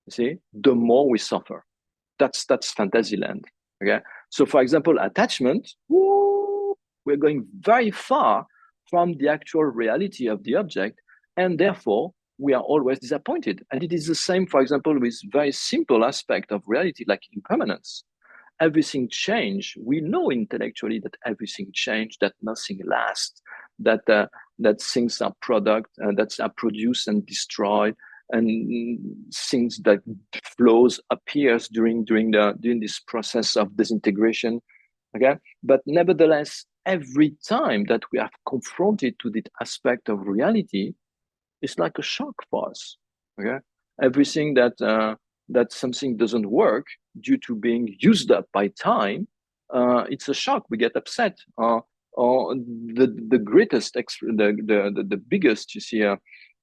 you see, the more we suffer. That's Fantasyland. Okay. So for example, attachment, we're going very far from the actual reality of the object, and therefore we are always disappointed. And it is the same, for example, with very simple aspect of reality, like impermanence. Everything change. We know intellectually that everything change, that nothing lasts, that things are product that are produced and destroyed, and things that flows appears during this process of disintegration. Okay, but nevertheless, every time that we are confronted to this aspect of reality, it's like a shock for us. Okay, everything that something doesn't work due to being used up by time, it's a shock. We get upset. Or the greatest, the biggest, you see,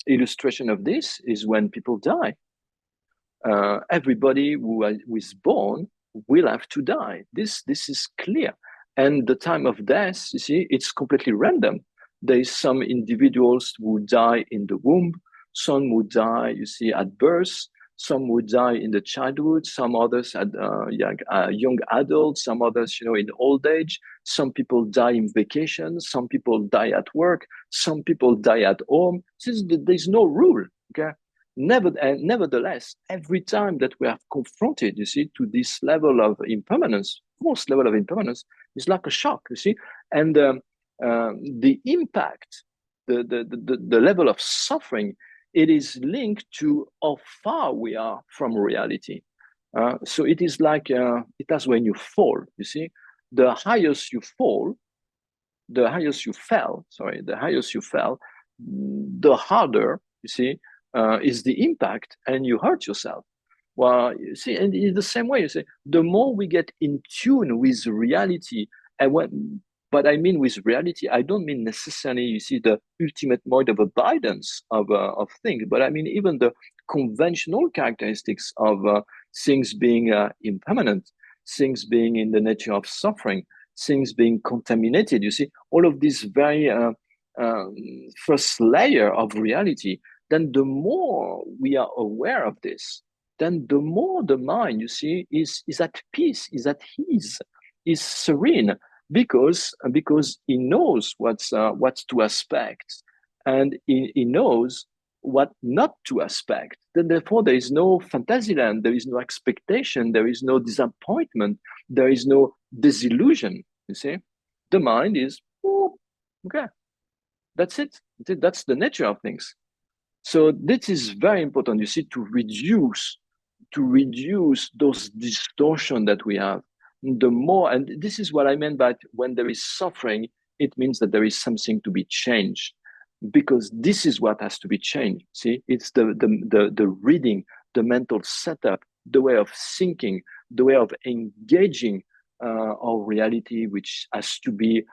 illustration of this is when people die. Everybody who is born will have to die. This is clear. And the time of death, you see, it's completely random. There is some individuals who die in the womb, some who die, you see, at birth, some who die in the childhood, some others at young adults, some others, you know, in old age. Some people die in vacation, some people die at work, some people die at home. There's no rule. Okay. Nevertheless, every time that we are confronted, you see, to this level of impermanence, most level of impermanence, is like a shock, you see, and the impact, the level of suffering, it is linked to how far we are from reality. So it is like it is when you fall, you see, the highest you fall, the highest you fell, the harder, you see, is the impact, and you hurt yourself. Well, you see, and in the same way, you say, the more we get in tune with reality, but I mean with reality, I don't mean necessarily, you see, the ultimate mode of abidance of things, but I mean even the conventional characteristics of things being impermanent, things being in the nature of suffering, things being contaminated. You see, all of this very first layer of reality. Then the more we are aware of this, then the more the mind, you see, is at peace, is at ease, is serene, because he knows what's to expect, and he knows what not to expect. Then therefore there is no Fantasyland, there is no expectation, there is no disappointment, there is no disillusion. You see, the mind is okay. That's it. That's the nature of things. So this is very important, you see, to reduce those distortion that we have. The more, and this is what I meant by when there is suffering, it means that there is something to be changed, because this is what has to be changed. See, it's the reading, the mental setup, the way of thinking, the way of engaging our reality, which has to be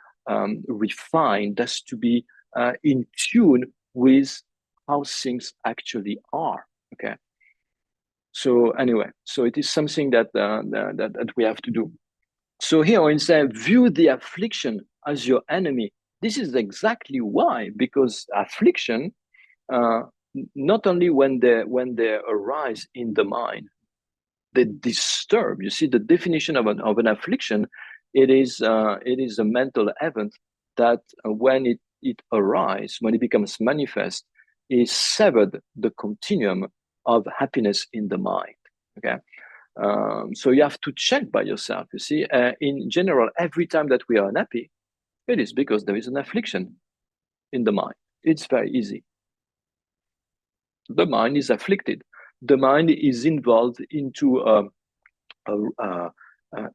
refined, has to be in tune with how things actually are. Okay. So anyway, so it is something that we have to do. So here, instead, view the affliction as your enemy. This is exactly why, because affliction, not only when they arise in the mind, they disturb. You see, the definition of an affliction, it is a mental event that when it arises, when it becomes manifest, is severed the continuum of happiness in the mind. Okay. So you have to check by yourself. You see, in general, every time that we are unhappy, It is because there is an affliction in the mind. It's very easy. The mind is afflicted. The mind is involved into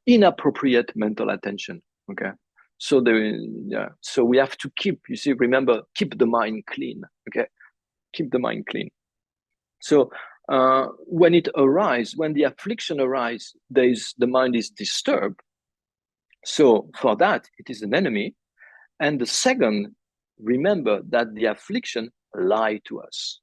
inappropriate mental attention. Okay, so so we have to keep. You see, remember, keep the mind clean. Okay, keep the mind clean. So when it arises, when the affliction arises, the mind is disturbed. So for that, it is an enemy. And the second, remember that the affliction lies to us.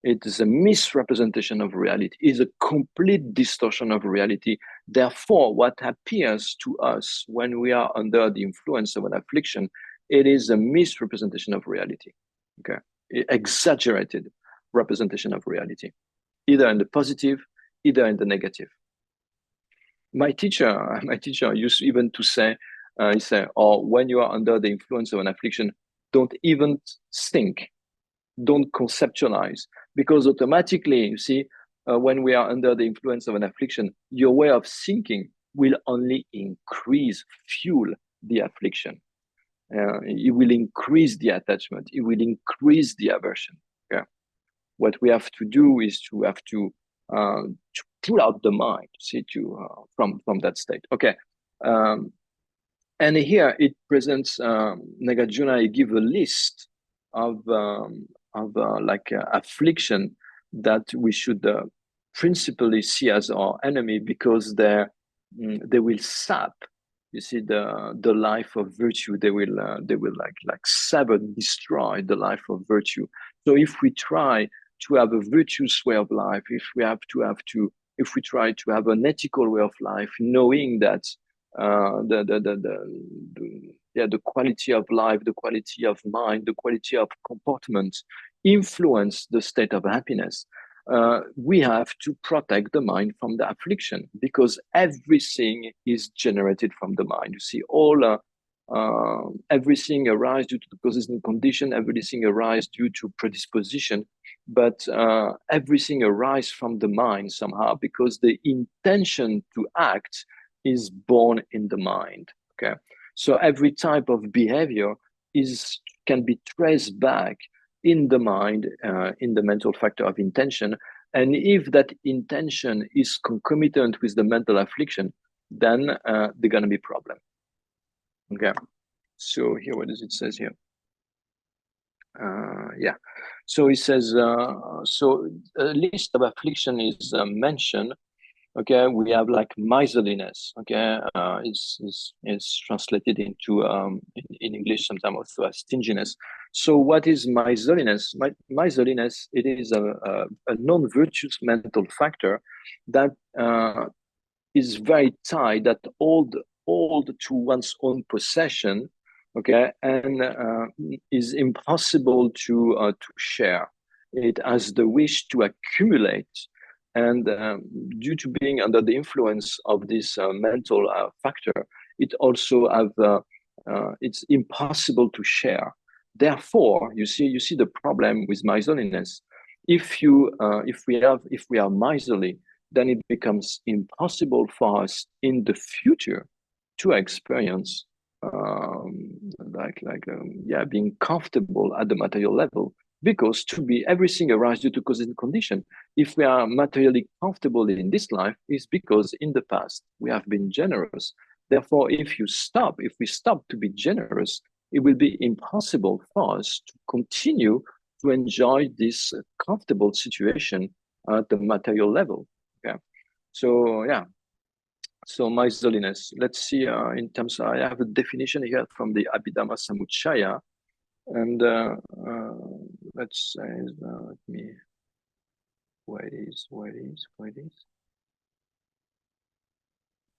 It is a misrepresentation of reality, it is a complete distortion of reality. Therefore, what appears to us when we are under the influence of an affliction, it is a misrepresentation of reality. Okay, exaggerated representation of reality, either in the positive, either in the negative. My teacher used even to say, he said, or when you are under the influence of an affliction, don't even think, don't conceptualize, because automatically, you see, when we are under the influence of an affliction, your way of thinking will only increase, fuel the affliction. It will increase the attachment. It will increase the aversion. Okay? What we have to do is to pull out the mind, see, from that state. Okay. And here it presents Nagarjuna. He gives a list of affliction that we should principally see as our enemy, because they will sap, you see, the life of virtue. They will like sap and destroy the life of virtue. So if we try to have a virtuous way of life, if we try to have an ethical way of life, knowing that the quality of life, the quality of mind, the quality of comportment influence the state of happiness, we have to protect the mind from the affliction, because everything is generated from the mind. You see, everything arises due to the causes and condition, everything arises due to predisposition, but everything arises from the mind somehow, because the intention to act is born in the mind. Okay, so every type of behavior can be traced back in the mind, in the mental factor of intention. And if that intention is concomitant with the mental affliction, then there's going to be problem. Okay, so here, what does it says here? Yeah, so it says, so a list of affliction is mentioned. Okay, we have like miserliness. Okay, it's translated into in English sometimes also as stinginess. So what is miserliness? Miserliness, it is a non-virtuous mental factor that is very tied, that old to one's own possession. Okay, and is impossible to share. It has the wish to accumulate. And due to being under the influence of this mental factor, it also it's impossible to share. Therefore, you see the problem with miserliness. If we are miserly, then it becomes impossible for us in the future to experience being comfortable at the material level, because everything arises due to cause and condition. If we are materially comfortable in this life, is because in the past we have been generous. Therefore, if we stop to be generous, it will be impossible for us to continue to enjoy this comfortable situation at the material level. Okay, so yeah. So miserliness. Let's see. In terms, I have a definition here from the Abhidhamma Samuccaya, and let's say, let me. Where it is.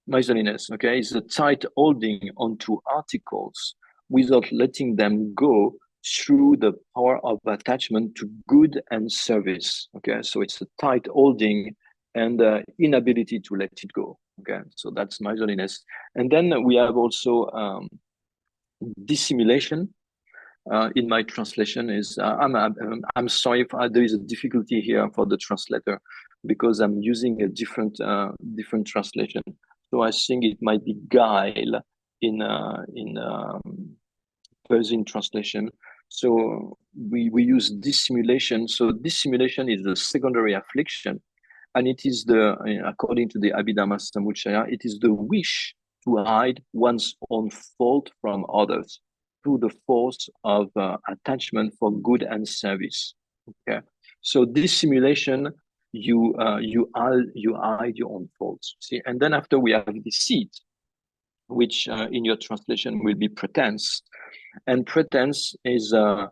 Miserliness. Okay, is a tight holding onto articles without letting them go through the power of attachment to good and service. Okay, so it's a tight holding and inability to let it go. Okay, so that's miserliness. And then we have also dissimulation. In my translation is I'm sorry if there is a difficulty here for the translator, because I'm using a different translation. So I think it might be guile in Persian translation. So we use dissimulation. So dissimulation is the secondary affliction, and it is the, according to the Abhidhamma Samuccaya, it is the wish to hide one's own fault from others through the force of attachment for good and service. Okay, so dissimulation, you hide your own faults. See, and then after we have deceit, which in your translation will be pretense, and pretense is a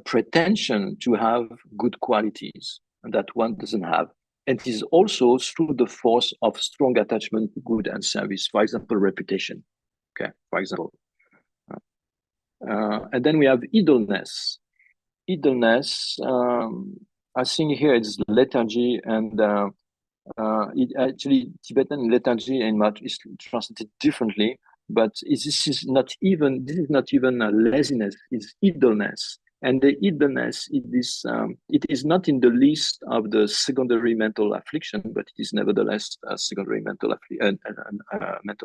pretension to have good qualities that one doesn't have. And it is also through the force of strong attachment to good and service, for example, reputation. Okay, for example. And then we have idleness. Idleness, I think here it's lethargy, and it actually Tibetan lethargy and mat is translated differently, but this is not even a laziness, it's idleness. And the idleness, it is not in the list of the secondary mental affliction, but it is nevertheless a secondary mental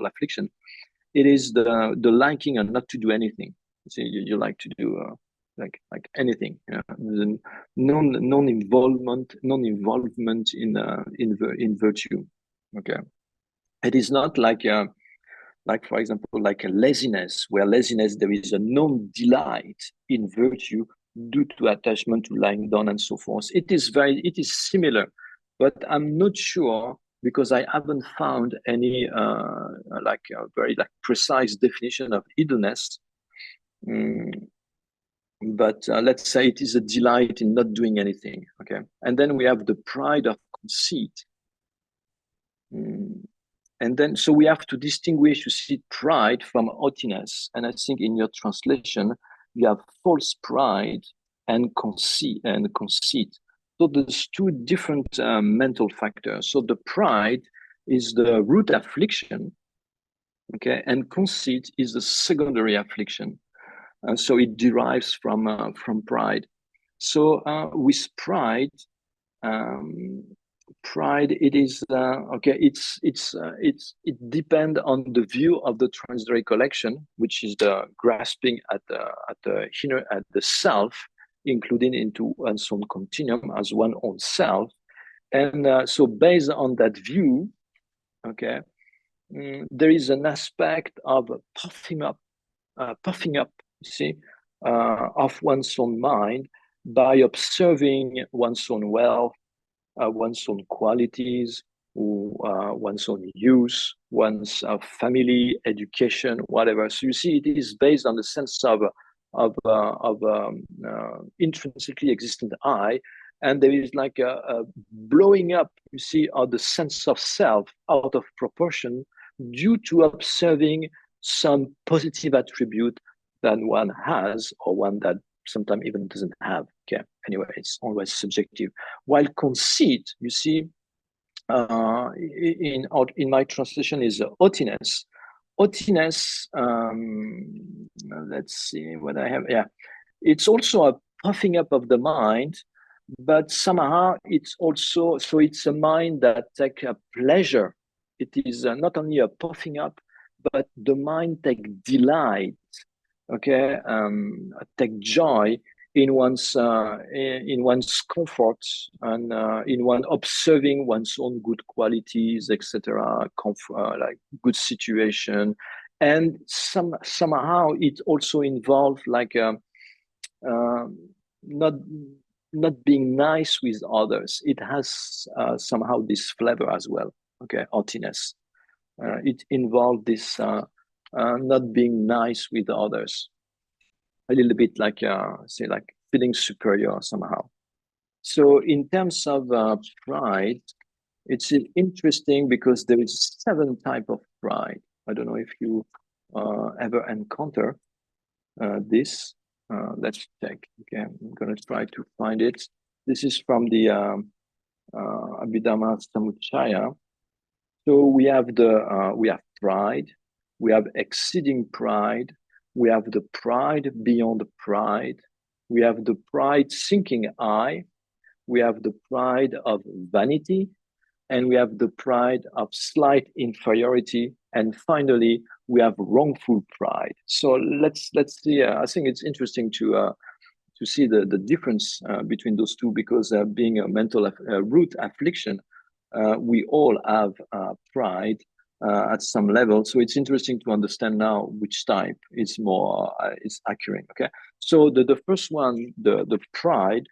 affliction. It is the liking and not to do anything. So you like to do like anything, non-involvement in virtue. Okay, it is not like for example, like a laziness, where laziness there is a non-delight in virtue due to attachment to lying down and so forth. It is similar, but I'm not sure, because I haven't found any like a very precise definition of idleness. But let's say it is a delight in not doing anything. Okay, and then we have the pride of conceit. And then, so we have to distinguish, you see, pride from haughtiness. And I think in your translation, you have false pride and conceit. So there's two different mental factors. So the pride is the root affliction, okay, and conceit is the secondary affliction. So it derives from pride. So with pride, pride, it is okay. It depends on the view of the transitory collection, which is the grasping at the self, including into one's own continuum as one own self. And so based on that view, okay, there is an aspect of puffing up, you see, of one's own mind by observing one's own wealth, one's own qualities, one's own use, one's family, education, whatever. So you see, it is based on the sense of intrinsically existent I, and there is like a blowing up, you see, of the sense of self out of proportion due to observing some positive attribute that one has, or one that sometimes even doesn't have. Okay, anyway, it's always subjective. While conceit, you see, in my translation is haughtiness. Haughtiness, let's see what I have. Yeah, it's also a puffing up of the mind, but somehow it's also, so it's a mind that takes a pleasure. It is not only a puffing up, but the mind take delight, okay, take joy in one's comfort, and in one observing one's own good qualities, etc., like good situation, and somehow it also involves like not being nice with others. It has somehow this flavor as well. Okay, haughtiness. It involves this not being nice with others. A little bit like say like feeling superior somehow. So in terms of pride, it's interesting because there is 7 types of pride. I don't know if you ever encounter this. Let's check. Okay, I'm gonna try to find it. This is from the Abhidhamma Samuccaya. So we have pride, we have exceeding pride, we have the pride beyond pride, we have the pride sinking I, we have the pride of vanity, and we have the pride of slight inferiority, and finally we have wrongful pride. So let's see. I think it's interesting to see the difference between those two, because being a mental root affliction, we all have pride at some level. So it's interesting to understand now which type is more is accurate. Okay, so the first one, the pride,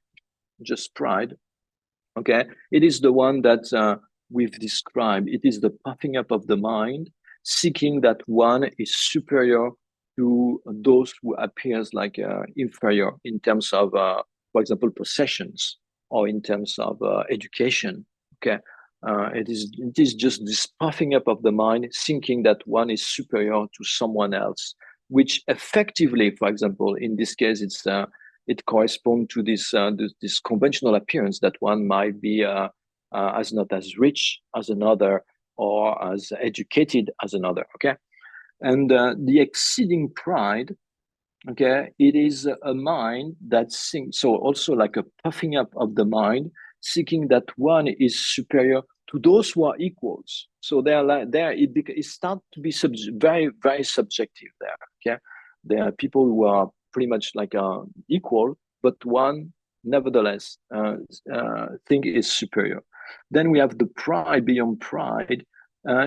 just pride. Okay, it is the one that we've described. It is the puffing up of the mind, seeking that one is superior to those who appears like inferior in terms of, for example, possessions, or in terms of education. Okay, it is just this puffing up of the mind, thinking that one is superior to someone else, which effectively, for example, in this case, it corresponds to this conventional appearance that one might be as not as rich as another, or as educated as another. Okay, and the exceeding pride, okay, it is a mind that thinks, so also like a puffing up of the mind, seeking that one is superior to those who are equals. So they are like there. It starts to be very, very subjective there. Okay, there are people who are pretty much like equal, but one nevertheless think is superior. Then we have the pride beyond pride.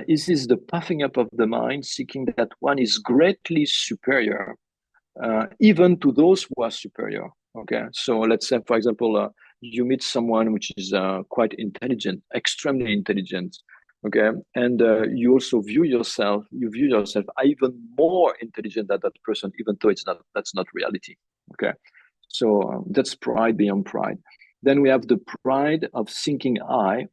This is the puffing up of the mind, seeking that one is greatly superior, even to those who are superior. Okay, so let's say, for example, you meet someone which is quite intelligent, extremely intelligent. Okay, and you also view yourself even more intelligent than that person, even though that's not reality. Okay, so that's pride beyond pride. Then we have the pride of thinking I.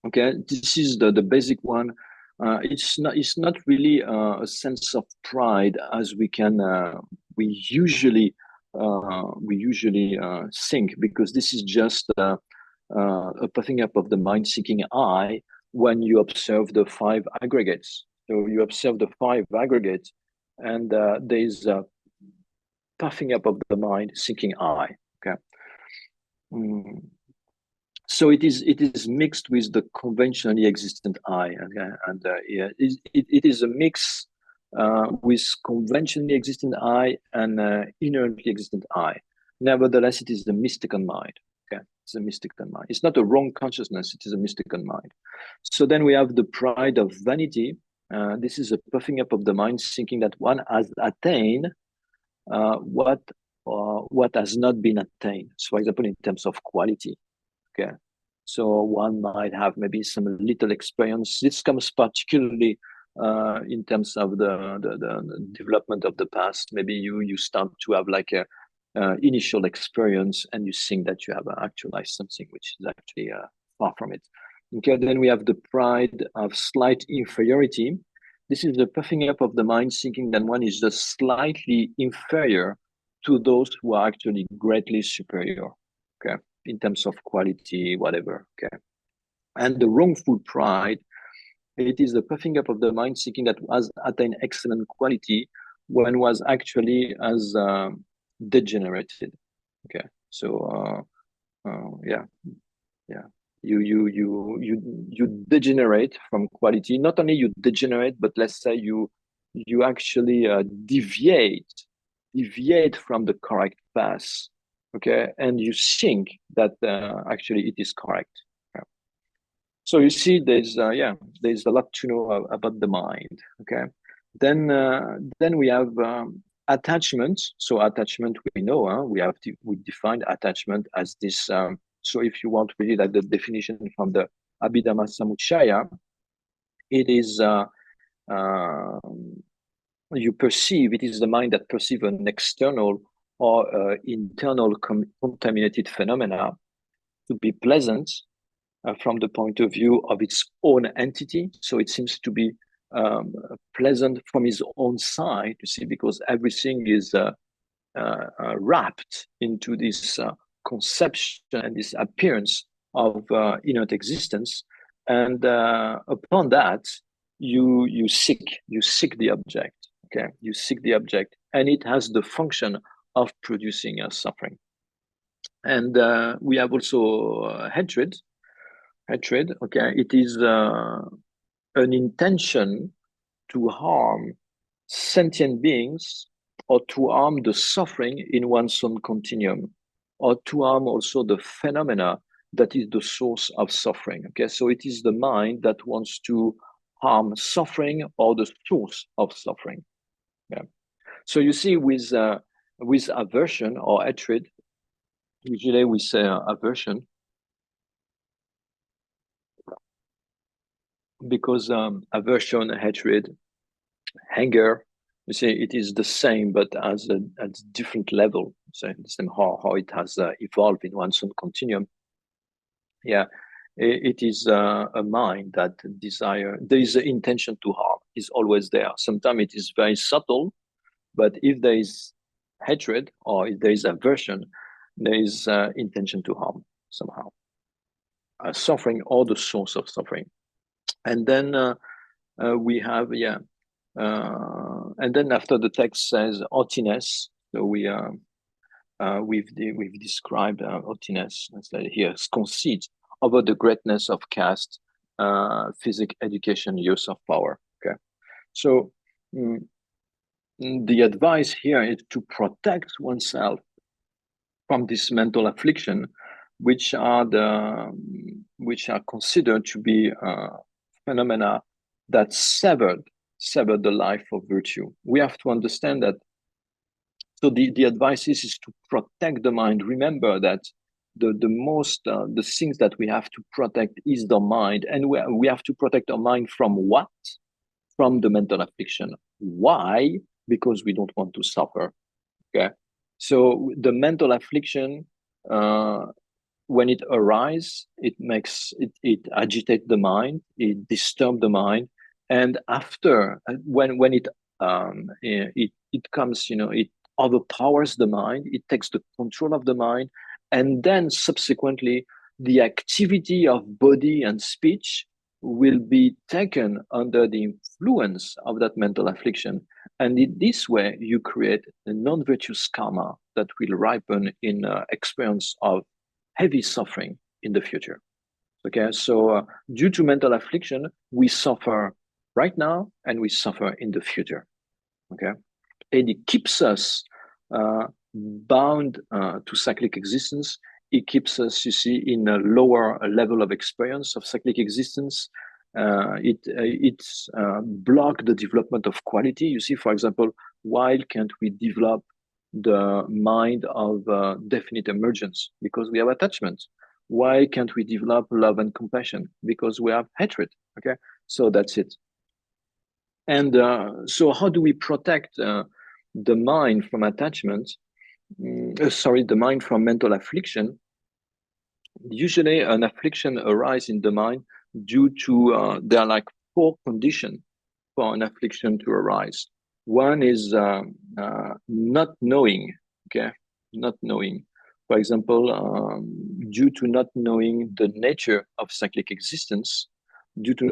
Okay, this is the basic one. It's not really a sense of pride as we usually think, because this is just a puffing up of the mind, seeking I, when you observe the five aggregates. So you observe the five aggregates, and there is a puffing up of the mind, seeking I. Okay. So it is mixed with the conventionally existent I, okay? And yeah, it is a mix with conventionally existent I and inherently existent I. Nevertheless, it is the mistaken mind. Okay, it's a mistaken mind. It's not a wrong consciousness. It is a mistaken mind. So then we have the pride of vanity. This is a puffing up of the mind, thinking that one has attained what has not been attained. So, for example, in terms of quality. Okay, so one might have maybe some little experience. This comes particularly in terms of the development of the past. Maybe you start to have like a initial experience, and you think that you have actualized something which is actually far from it. Okay, then we have the pride of slight inferiority. This is the puffing up of the mind, thinking that one is just slightly inferior to those who are actually greatly superior. Okay, in terms of quality, whatever. Okay, and the wrongful pride, it is the puffing up of the mind, seeking that has attained excellent quality when was actually as degenerated. Okay, so yeah, you degenerate from quality. Not only you degenerate, but let's say you actually deviate from the correct path. Okay, and you think that actually it is correct. Yeah. So you see, there's a lot to know about the mind. Okay, then we have attachment. So attachment, we know, we define attachment as this. So if you want really like the definition from the Abhidhamma Samuccaya, it is you perceive, it is the mind that perceives an external or internal contaminated phenomena to be pleasant from the point of view of its own entity. So it seems to be pleasant from his own side, you see, because everything is wrapped into this conception and this appearance of inert existence. And upon that, you seek the object. Okay, you seek the object, and it has the function of producing suffering. And we have also hatred. Okay, it is an intention to harm sentient beings, or to harm the suffering in one's own continuum, or to harm also the phenomena that is the source of suffering. Okay, so it is the mind that wants to harm suffering or the source of suffering. Yeah. So you see, with aversion or hatred, usually we say aversion because aversion, hatred, anger, you see, it is the same, but as a different level. So the same how it has evolved in one's own continuum. Yeah, it is a mind that desire. There is an intention to harm. Is always there. Sometimes it is very subtle, but if there is hatred or if there is aversion, there is intention to harm somehow. Suffering or the source of suffering. And then we have, and then after the text says haughtiness, so we've described haughtiness here, conceit over the greatness of caste, physics, education, use of power. Okay, so the advice here is to protect oneself from this mental affliction, which are considered to be phenomena that severed the life of virtue. We have to understand that. So the advice is to protect the mind. Remember that the things that we have to protect is the mind, and we have to protect our mind from what? From the mental affliction. Why? Because we don't want to suffer. Okay, so the mental affliction, when it arises, it agitates the mind, it disturbs the mind, and after when it comes, it overpowers the mind, it takes the control of the mind, and then subsequently the activity of body and speech will be taken under the influence of that mental affliction. And in this way, you create a non-virtuous karma that will ripen in experience of heavy suffering in the future. Okay, so due to mental affliction, we suffer right now and we suffer in the future. Okay, and it keeps us bound to cyclic existence. It keeps us, you see, in a lower level of experience of cyclic existence. It's block the development of quality. You see, for example, why can't we develop the mind of definite emergence? Because we have attachment. Why can't we develop love and compassion? Because we have hatred. Okay, so that's it. And so how do we protect the mind from attachment? The mind from mental affliction. Usually an affliction arises in the mind due to, there are like 4 conditions for an affliction to arise. One is not knowing, okay? Not knowing. For example, due to not knowing the nature of cyclic existence, due to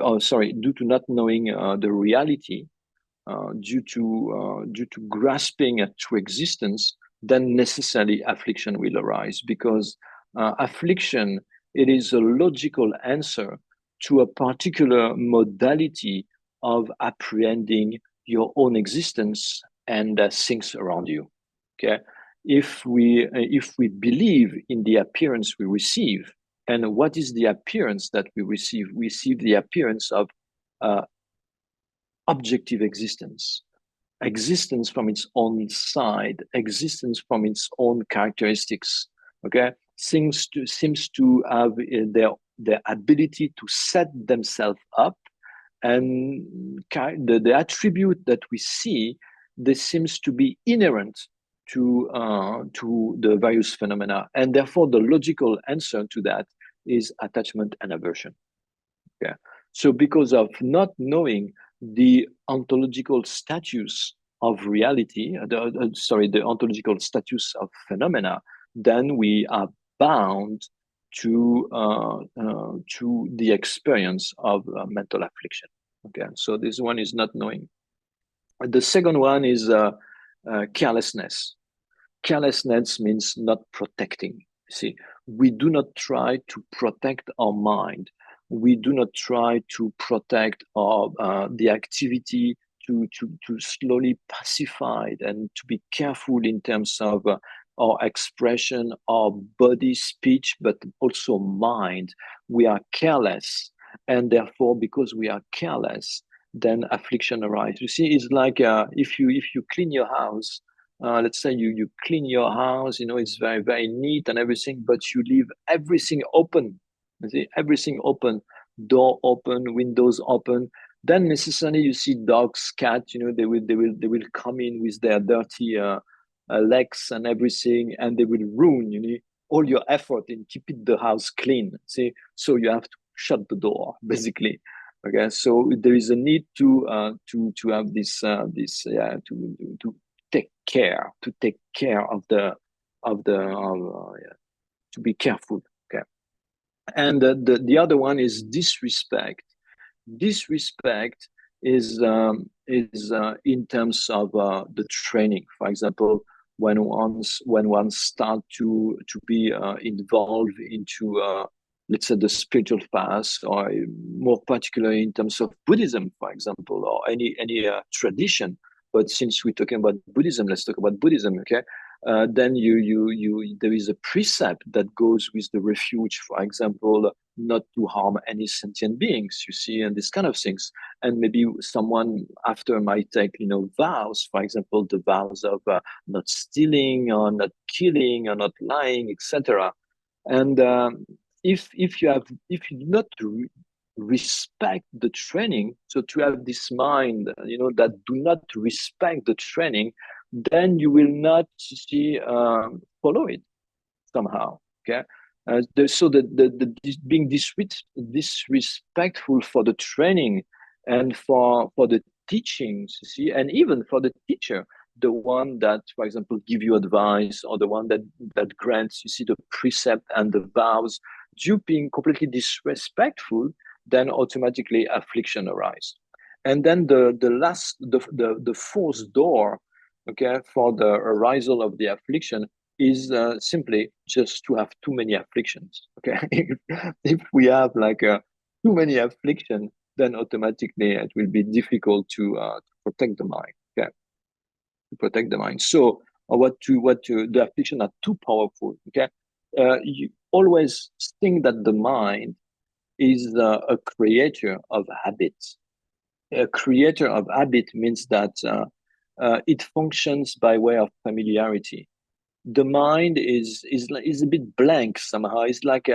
not knowing the reality, due to grasping at true existence, then necessarily affliction will arise, because affliction, it is a logical answer to a particular modality of apprehending your own existence and things around you. Okay, if we believe in the appearance we receive, and what is the appearance that we receive? We receive the appearance of objective existence from its own side, existence from its own characteristics. Okay, seems to have their ability to set themselves up, and the attribute that we see, this seems to be inherent to the various phenomena, and therefore the logical answer to that is attachment and aversion. Okay, so because of not knowing the ontological status of reality, the ontological status of phenomena, then we are bound to the experience of mental affliction. Okay, so this one is not knowing. The second one is carelessness. Carelessness means not protecting. See, we do not try to protect our mind. We do not try to protect our the activity to slowly pacify it and to be careful in terms of our expression, our body, speech, but also mind. We are careless, and therefore, because we are careless, then affliction arises. You see, it's like if you clean your house. Let's say you clean your house, it's very, very neat and everything, but you leave everything open. You see, everything open, door open, windows open. Then necessarily you see dogs, cats, they will come in with their dirty legs and everything, and they will ruin, all your effort in keeping the house clean. See, so you have to shut the door, basically. Okay, so there is a need to have to take care, of to be careful. Okay, and the other one is disrespect. Disrespect is in terms of the training. For example, when one start to be involved into let's say the spiritual path, or more particularly in terms of Buddhism, for example, or any tradition. But since we're talking about Buddhism, let's talk about Buddhism. Okay, then there is a precept that goes with the refuge. For example, not to harm any sentient beings, you see, and this kind of things. And maybe someone after might take, vows, for example, the vows of not stealing or not killing or not lying, etc. And if you do not respect the training, so to have this mind, that do not respect the training, then you will not see follow it somehow. Okay. So being disrespectful for the training and for the teachings, you see, and even for the teacher, the one that, for example, give you advice, or the one that grants, you see, the precept and the vows, you being completely disrespectful, then automatically affliction arise. And then the fourth door, okay, for the arisal of the affliction is simply just to have too many afflictions. Okay, if we have like too many afflictions, then automatically it will be difficult to protect the mind. Okay, to protect the mind. So the affliction are too powerful. Okay, you always think that the mind is a creator of habits. A creator of habit means that it functions by way of familiarity. The mind is a bit blank somehow. It's like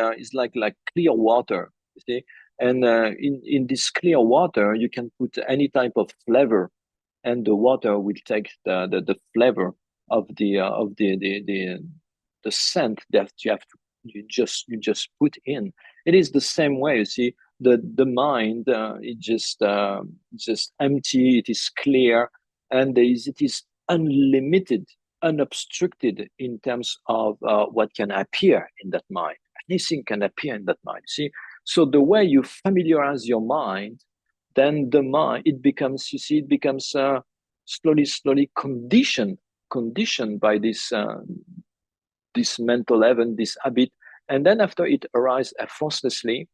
clear water, you see. And in this clear water, you can put any type of flavor, and the water will take the flavor of the scent that you just put in. It is the same way, you see. The mind it just empty. It is clear, and it is unlimited, unobstructed in terms of what can appear in that mind. Anything can appear in that mind. See, so the way you familiarize your mind, then the mind it becomes, you see, it becomes slowly conditioned by this mental level, this habit, and then after it arises effortlessly,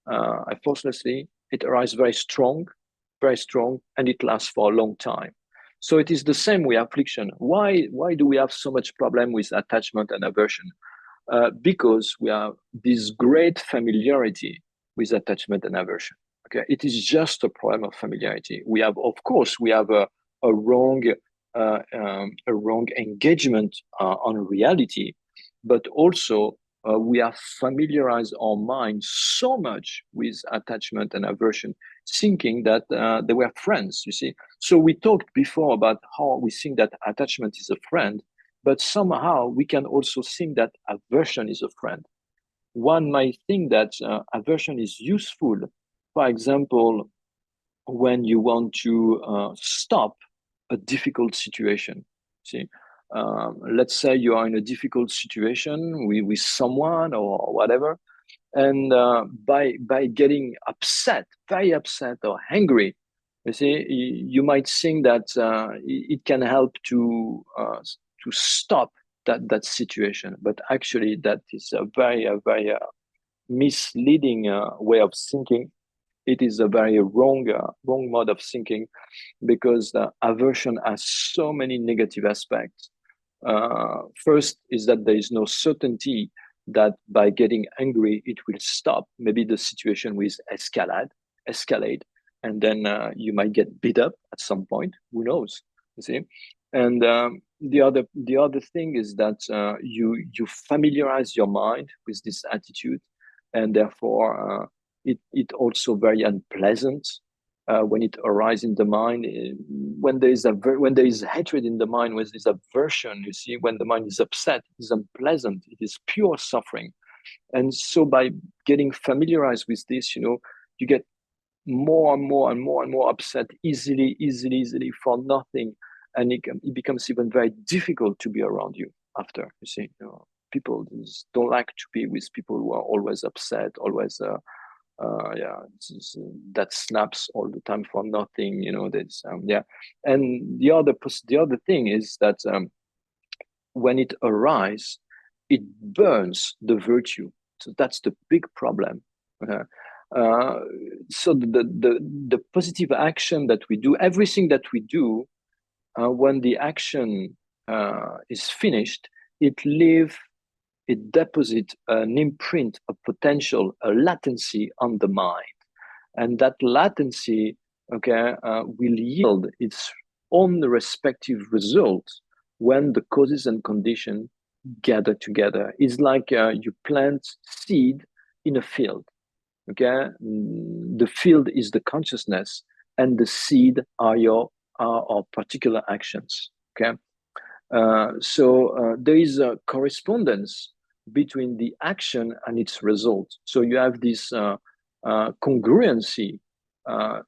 it arises very strong, and it lasts for a long time. So it is the same with affliction. Why do we have so much problem with attachment and aversion? Because we have this great familiarity with attachment and aversion. Okay, it is just a problem of familiarity. We have, of course, a wrong engagement on reality, but also we have familiarized our mind so much with attachment and aversion, thinking that they were friends, you see. So we talked before about how we think that attachment is a friend, but somehow we can also think that aversion is a friend. One might think that aversion is useful, for example, when you want to stop a difficult situation. See, let's say you are in a difficult situation with someone or whatever, and by getting upset, very upset or angry, you see, you might think that it can help to stop that situation, but actually that is a very misleading way of thinking. it is a very wrong mode of thinking, because aversion has so many negative aspects. First is that there is no certainty that by getting angry it will stop. Maybe the situation will escalate, and then you might get beat up at some point. Who knows? You see. And the other thing is that you familiarize your mind with this attitude, and therefore it also very unpleasant when it arises in the mind. When there is hatred in the mind, when there is aversion, you see, when the mind is upset, it is unpleasant. It is pure suffering. And so by getting familiarized with this, you get more and more and more and more upset easily for nothing, and it becomes even very difficult to be around you after. You see, people just don't like to be with people who are always upset, always that snaps all the time for nothing. That's And the other thing is that when it arises, it burns the virtue. So that's the big problem. So the positive action that we do, everything that we do, when the action is finished, it deposits an imprint, a potential, a latency on the mind. And that latency, will yield its own respective results when the causes and conditions gather together. It's like you plant seed in a field. The field is the consciousness, and the seed are our particular actions. So there is a correspondence between the action and its result. So you have this congruency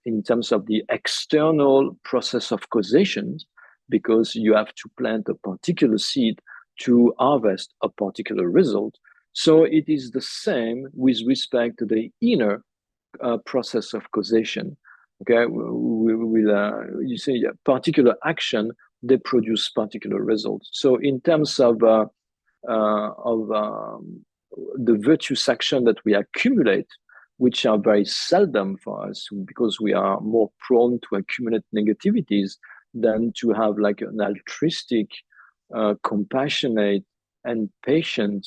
in terms of the external process of causation, because you have to plant a particular seed to harvest a particular result. So it is the same with respect to the inner process of causation. You see, a particular action, they produce particular results. So in terms of the virtuous action that we accumulate, which are very seldom for us, because we are more prone to accumulate negativities than to have like an altruistic, compassionate, and patient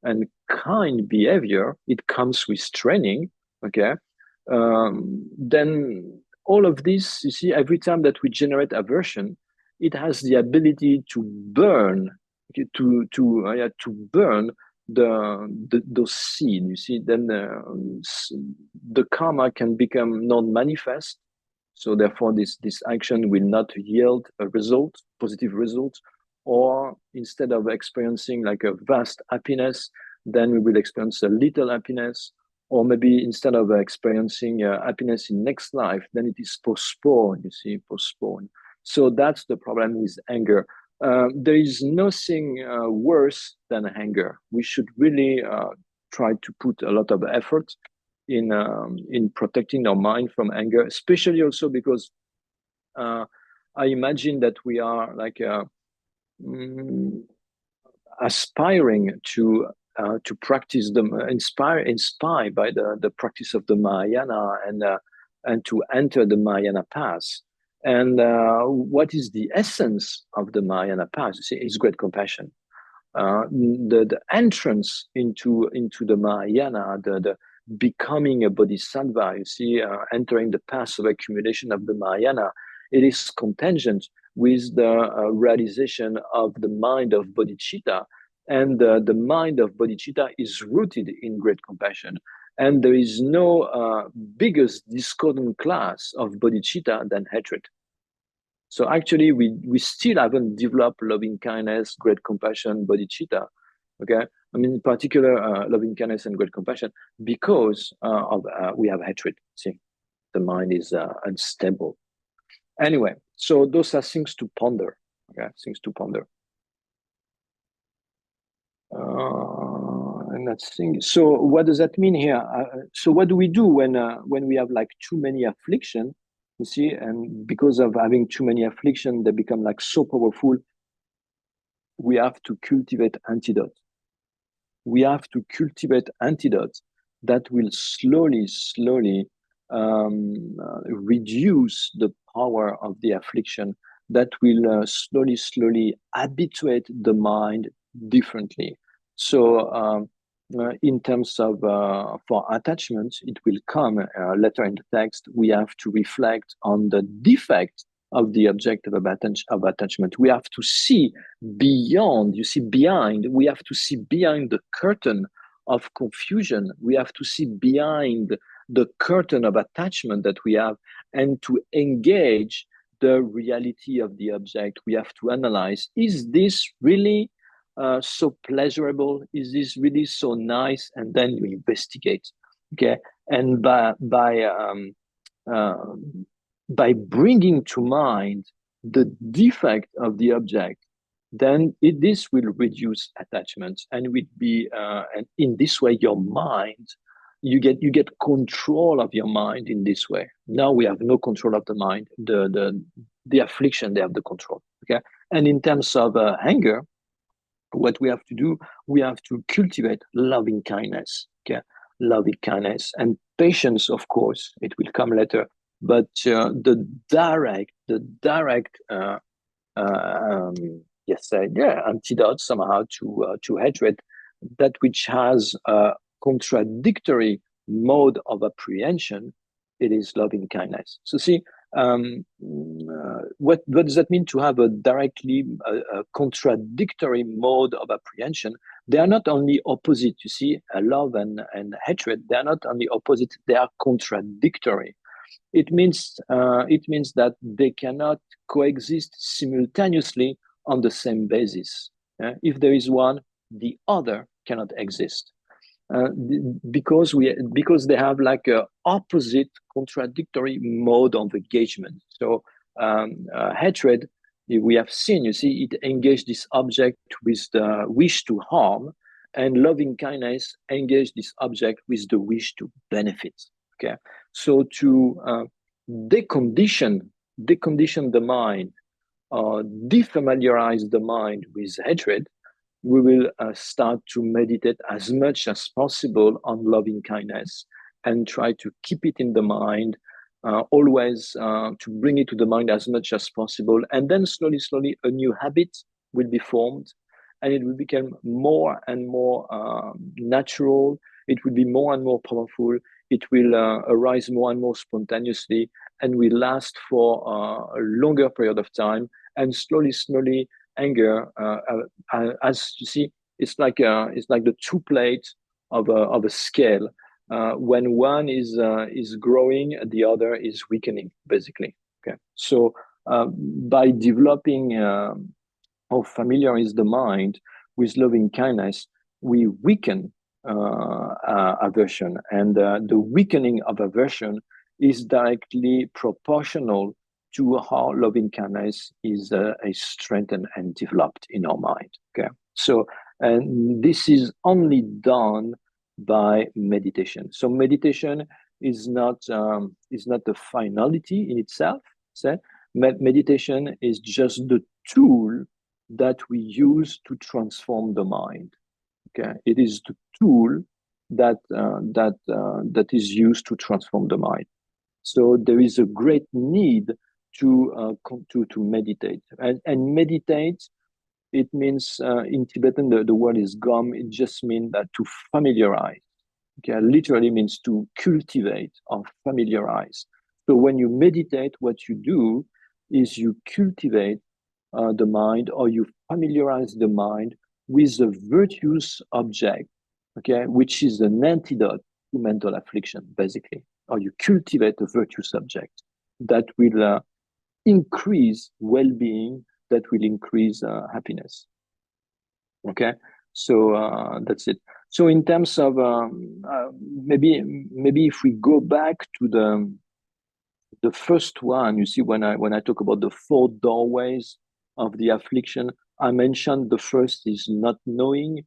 and kind behavior. It comes with training. Then all of this, you see, every time that we generate aversion, it has the ability to burn, to burn those seeds. You see, then the karma can become non-manifest. So therefore, this action will not yield a result, positive result. Or instead of experiencing like a vast happiness, then we will experience a little happiness. Or maybe instead of experiencing happiness in next life, then it is postponed, you see, postponed. So that's the problem with anger. There is nothing worse than anger. We should really try to put a lot of effort in protecting our mind from anger, especially also because I imagine that we are like aspiring to practice inspired by the practice of the Mahayana, and to enter the Mahayana path. And what is the essence of the Mahayana path? You see, it's great compassion. The entrance into the Mahayana, the becoming a bodhisattva, you see, entering the path of accumulation of the Mahayana, it is contingent with the realization of the mind of bodhicitta. And the mind of bodhicitta is rooted in great compassion. And there is no biggest discordant class of bodhicitta than hatred. So actually, we still haven't developed loving kindness, great compassion, bodhicitta. I mean, in particular, loving kindness and great compassion, because we have hatred. See, the mind is unstable. Anyway, so those are things to ponder. Things to ponder. And that's thing. So what does that mean here? So what do we do when we have like too many affliction? You see, and because of having too many affliction, they become like so powerful. We have to cultivate antidote. We have to cultivate antidote that will slowly reduce the power of the affliction, that will slowly habituate the mind differently. So in terms of for attachment, it will come later in the text. We have to reflect on the defect of the object of attachment. We have to see beyond, you see, behind. We have to see behind the curtain of confusion. We have to see behind the curtain of attachment that we have, and to engage the reality of the object. We have to analyze, is this really so pleasurable? Is this really so nice? And then you investigate. Okay, and by bringing to mind the defect of the object, then this will reduce attachment, and will be and in this way your mind, you get control of your mind. In this way, now we have no control of the mind. The affliction, they have the control. Okay, and in terms of anger, what we have to do, we have to cultivate loving kindness. Okay, loving kindness and patience. Of course, it will come later, but the direct antidote somehow to hatred, that which has a contradictory mode of apprehension, it is loving kindness. So see, what does that mean, to have a contradictory mode of apprehension? They are not only opposite. You see, love and hatred, they are not only opposite, they are contradictory. It means that they cannot coexist simultaneously on the same basis. If there is one, the other cannot exist. Because they have like a opposite, contradictory mode of engagement. So hatred, we have seen, you see, it engaged this object with the wish to harm, and loving kindness engaged this object with the wish to benefit. Okay, so to decondition the mind, defamiliarize the mind with hatred, we will start to meditate as much as possible on loving kindness, and try to keep it in the mind, always to bring it to the mind as much as possible. And then slowly, a new habit will be formed, and it will become more and more natural. It will be more and more powerful. It will arise more and more spontaneously, and will last for a longer period of time. And slowly, anger, as you see, it's like the two plates of a scale. When one is growing, the other is weakening, basically. Okay, so by developing how familiar is the mind with loving kindness, we weaken aversion, and the weakening of aversion is directly proportional to how loving kindness is strengthened and developed in our mind. Okay, so and this is only done by meditation. So meditation is not a finality in itself. Meditation is just the tool that we use to transform the mind. Okay, it is the tool that is used to transform the mind. So there is a great need to meditate, and meditate. It means in Tibetan the word is gom. It just means that to familiarize. Okay, literally means to cultivate or familiarize. So when you meditate, what you do is you cultivate the mind, or you familiarize the mind with a virtuous object, okay, which is an antidote to mental affliction, basically. Or you cultivate a virtuous object that will increase well-being, that will increase happiness. Okay, so that's it. So in terms of maybe if we go back to the first one, you see, when I talk about the four doorways of the affliction, I mentioned the first is not knowing.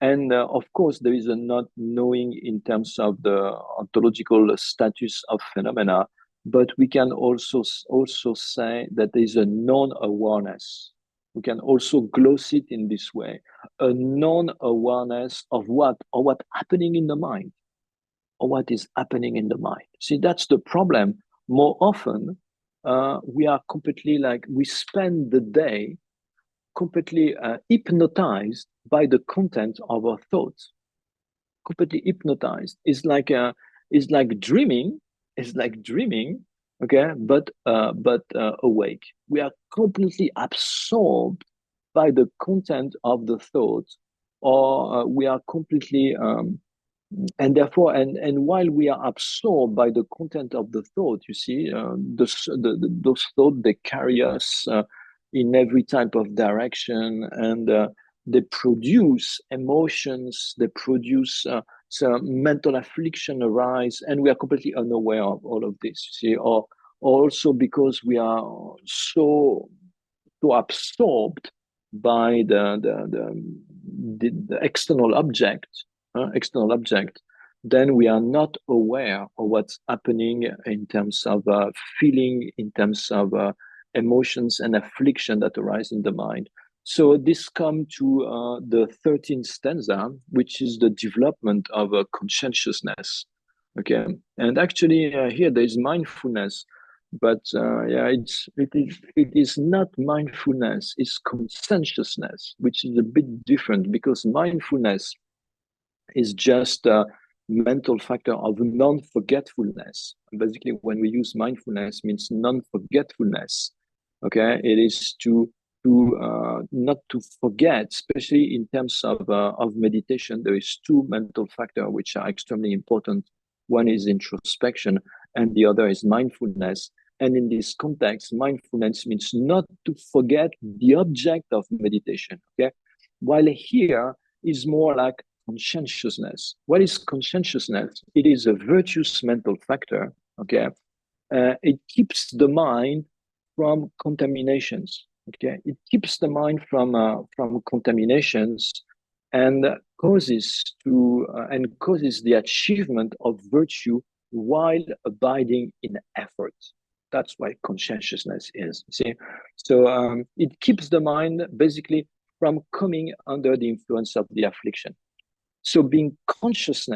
And of course, there is a not knowing in terms of the ontological status of phenomena, but we can also say that there is a non-awareness. We can also gloss it in this way: a non-awareness of what happening in the mind, or what is happening in the mind. See, that's the problem. More often, we are completely like, we spend the day completely hypnotized by the content of our thoughts. Completely hypnotized. It's like dreaming. It's like dreaming, okay, but awake. We are completely absorbed by the content of the thought, or we are completely and therefore, and while we are absorbed by the content of the thought, you see, those thoughts, they carry us in every type of direction, and they produce emotions, they produce some mental affliction arise, and we are completely unaware of all of this, you see, or also because we are so absorbed by the external object, then we are not aware of what's happening in terms of feeling, in terms of emotions and affliction that arise in the mind. So this comes to the 13th stanza, which is the development of conscientiousness. Okay, and actually here there is mindfulness, but yeah, it is not mindfulness; it's conscientiousness, which is a bit different, because mindfulness is just a mental factor of non-forgetfulness. Basically, when we use mindfulness, means non-forgetfulness. Okay, it is to not to forget, especially in terms of meditation. There is two mental factors which are extremely important. One is introspection, and the other is mindfulness. And in this context, mindfulness means not to forget the object of meditation. Okay, while here is more like conscientiousness. What is conscientiousness? It is a virtuous mental factor. Okay, it keeps the mind from contaminations. Okay, it keeps the mind from contaminations, and causes the achievement of virtue while abiding in effort. That's why conscientiousness is. See, so it keeps the mind basically from coming under the influence of the affliction. So being conscientious,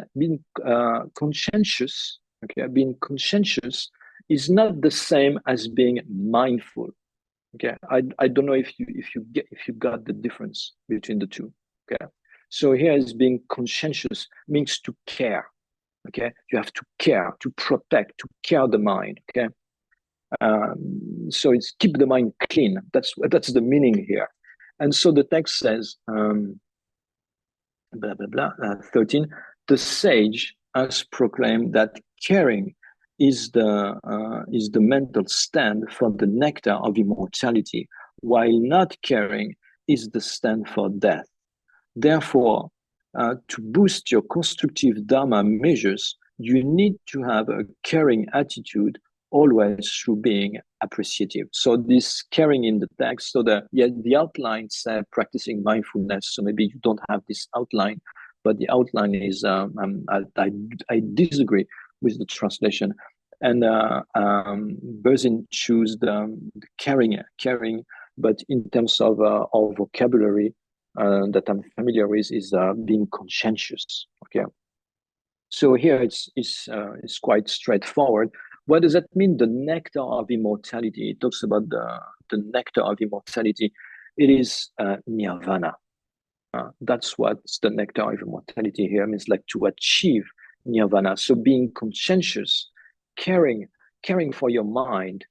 okay, being conscientious is not the same as being mindful. Okay, I don't know if you got the difference between the two. Okay, so here is being conscientious means to care. Okay, you have to care, to protect, to care the mind. Okay, so it's keep the mind clean. That's the meaning here. And so the text says, blah blah blah. 13. The sage has proclaimed that caring is the mental stand for the nectar of immortality, while not caring is the stand for death. Therefore, to boost your constructive Dharma measures, you need to have a caring attitude always through being appreciative. So this caring in the text, so the outline said practicing mindfulness. So maybe you don't have this outline, but the outline is I disagree with the translation. And Berzin chose the caring, but in terms of vocabulary that I'm familiar with is being conscientious. Okay, so here it's quite straightforward. What does that mean? The nectar of immortality. It talks about the nectar of immortality. It is nirvana. That's what's the nectar of immortality here means, like to achieve nirvana. So being conscientious, caring for your mind,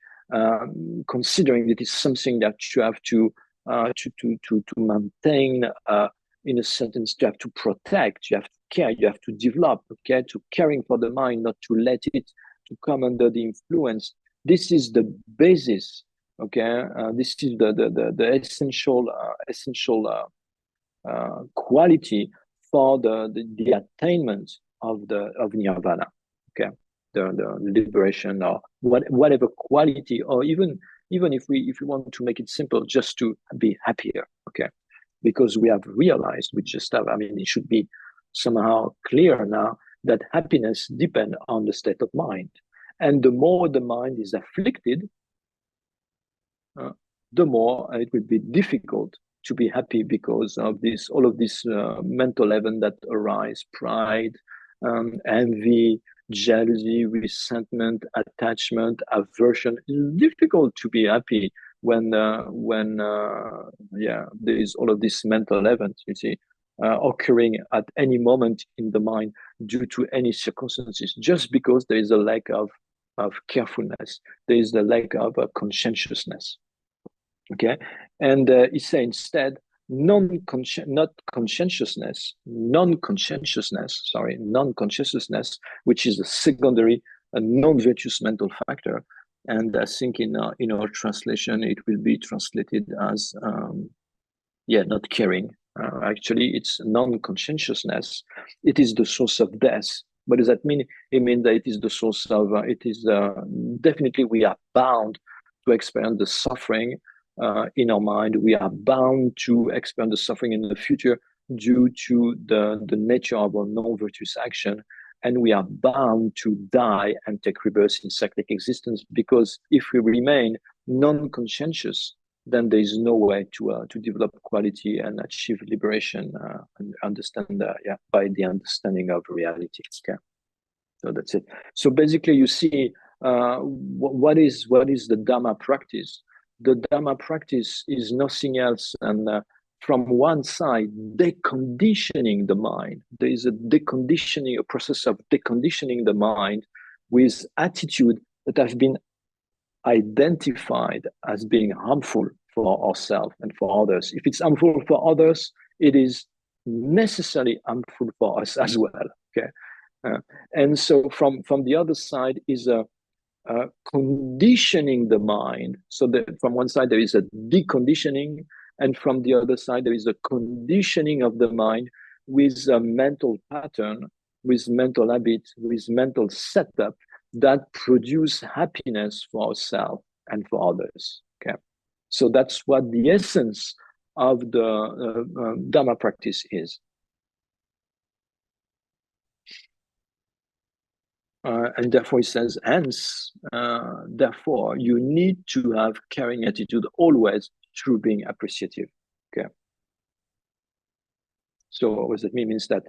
considering that it's something that you have to maintain in a sense, you have to protect, you have to care, you have to develop, okay, to caring for the mind, not to let it to come under the influence. This is the basis, okay. This is the essential quality for the attainment of nirvana, okay, the liberation, or whatever quality, or even if we want to make it simple, just to be happier, okay, because we have realized, we just have, I mean, it should be somehow clear now that happiness depends on the state of mind, and the more the mind is afflicted, the more it will be difficult to be happy, because of all of this mental event that arise, pride, envy, jealousy, resentment, attachment, aversion. It's difficult to be happy when there is all of these mental events, you see, occurring at any moment in the mind due to any circumstances, just because there is a lack of carefulness, there is a lack of conscientiousness. Okay, and he said instead, non-conscientiousness, which is a secondary, a non-virtuous mental factor. And I think in our translation, it will be translated as, not caring. Actually, it's non-conscientiousness. It is the source of death. What does that mean? It means that it is the source of, definitely we are bound to experience the suffering in our mind. We are bound to experience the suffering in the future due to the nature of our non-virtuous action. And we are bound to die and take rebirth in cyclic existence, because if we remain non-conscientious, then there is no way to develop quality and achieve liberation and understand by the understanding of reality. Okay, so that's it. So basically, you see, what is the Dhamma practice? The Dhamma practice is nothing else than from one side, deconditioning the mind. There is a process of deconditioning the mind with attitude that have been identified as being harmful for ourselves and for others. If it's harmful for others, it is necessarily harmful for us as well. Okay, and so from the other side is conditioning the mind. So that from one side there is a deconditioning, and from the other side there is a conditioning of the mind with a mental pattern, with mental habit, with mental setup that produce happiness for ourselves and for others. Okay, so that's what the essence of the Dhamma practice is. And therefore, he says, hence, therefore, you need to have caring attitude always through being appreciative. Okay. So what does it mean? It means that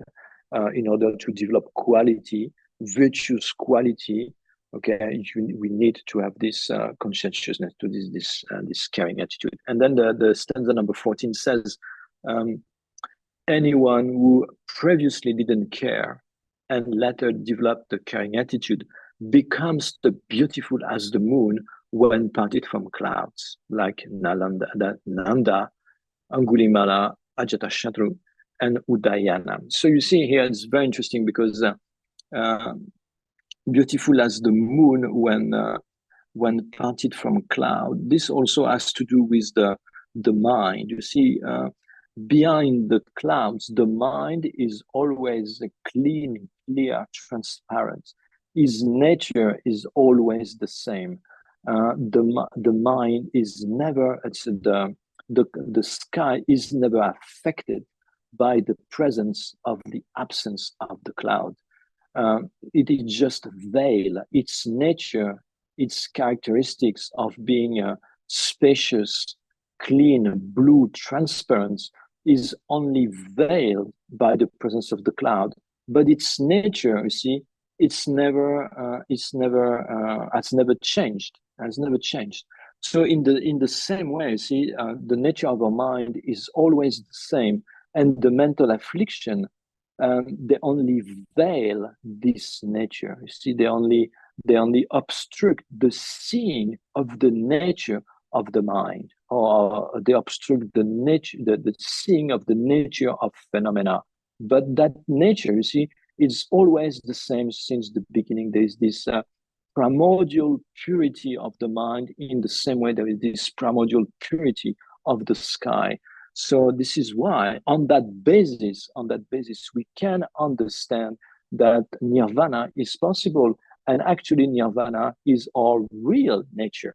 in order to develop quality, virtuous quality, okay, we need to have this conscientiousness, to this caring attitude. And then the stanza number 14 says, anyone who previously didn't care and later developed the caring attitude becomes the beautiful as the moon when parted from clouds, like Nanda, Angulimala, Ajatashatru, and Udayana. So you see here, it's very interesting because beautiful as the moon when parted from cloud. This also has to do with the mind. You see, behind the clouds, the mind is always clean, clear, transparent. His nature is always the same. The mind is never, the sky is never affected by the presence of the absence of the cloud. It is just a veil. Its nature, its characteristics of being spacious, clean, blue, transparent is only veiled by the presence of the cloud. But its nature, you see, has never changed. Has never changed. So in the same way, you see, the nature of our mind is always the same, and the mental affliction, they only veil this nature. You see, they only obstruct the seeing of the nature of the mind, or they obstruct the nature, the seeing of the nature of phenomena. But that nature, you see, is always the same since the beginning. There is this primordial purity of the mind, in the same way there is this primordial purity of the sky. So this is why, on that basis, we can understand that nirvana is possible, and actually nirvana is our real nature,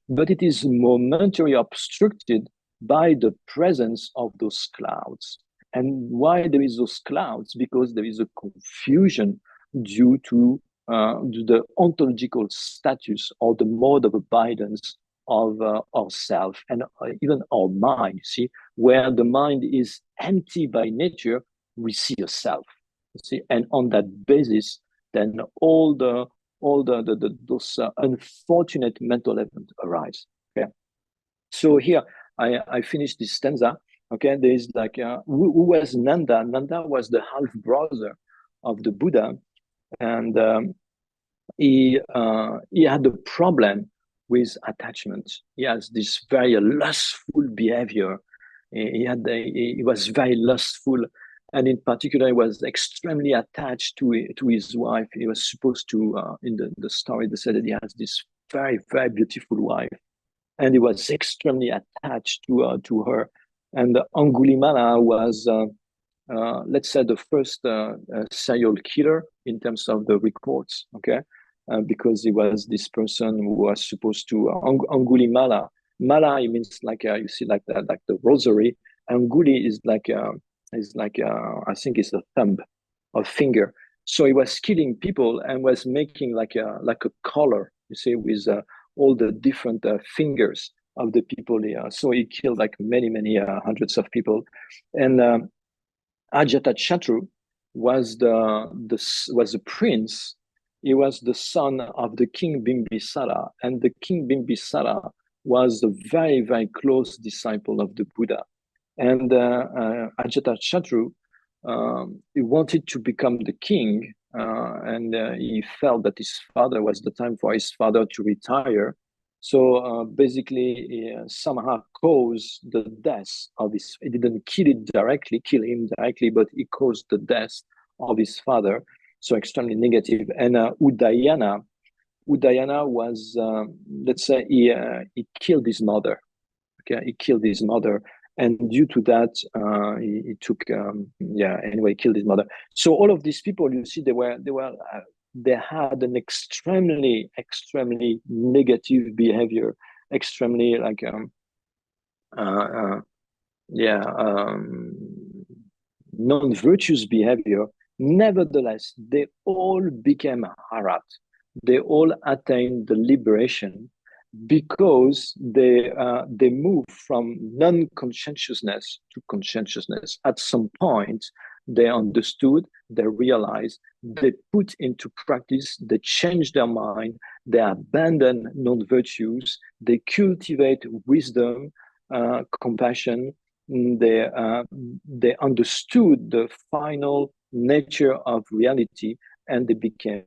but it is momentarily obstructed by the presence of those clouds. And why there is those clouds? Because there is a confusion due to the ontological status or the mode of abidance of ourself and even our mind. See, where the mind is empty by nature, we see a self. You see, and on that basis, then all those unfortunate mental events arise. Okay, so here I finished this stanza. Okay, there is like who was Nanda? Nanda was the half brother of the Buddha, and he had a problem with attachment. He has this very lustful behavior. He was very lustful, and in particular, he was extremely attached to his wife. He was supposed to in the story they said that he has this very beautiful wife, and he was extremely attached to her. And Angulimala was let's say the first serial killer in terms of the records. Okay, because he was this person who was supposed to Angulimala. Mala, it means like you see like that, like the rosary. Anguli is like I think it's a thumb or finger. So he was killing people and was making like a collar, you see, with all the different fingers of the people here. So he killed like many hundreds of people, and Ajatashatru was the prince. He was the son of the king Bimbisara, and the king Bimbisara was a very close disciple of the Buddha. And Ajatashatru, he wanted to become the king, and he felt that his father was the time for his father to retire. So basically, he somehow caused the death of his. He didn't kill him directly, but he caused the death of his father. So extremely negative. And Udayana was, let's say, he killed his mother. Okay, he killed his mother, and due to that, he took, anyway, killed his mother. So all of these people, you see, they had an extremely negative behavior, extremely like non-virtuous behavior. Nevertheless, they all became Harat. They all attained the liberation because they move from non-conscientiousness to conscientiousness. At some point, they understood, they realized, they put into practice, they changed their mind, they abandon non-virtues, they cultivate wisdom, compassion. They understood the final nature of reality, and they became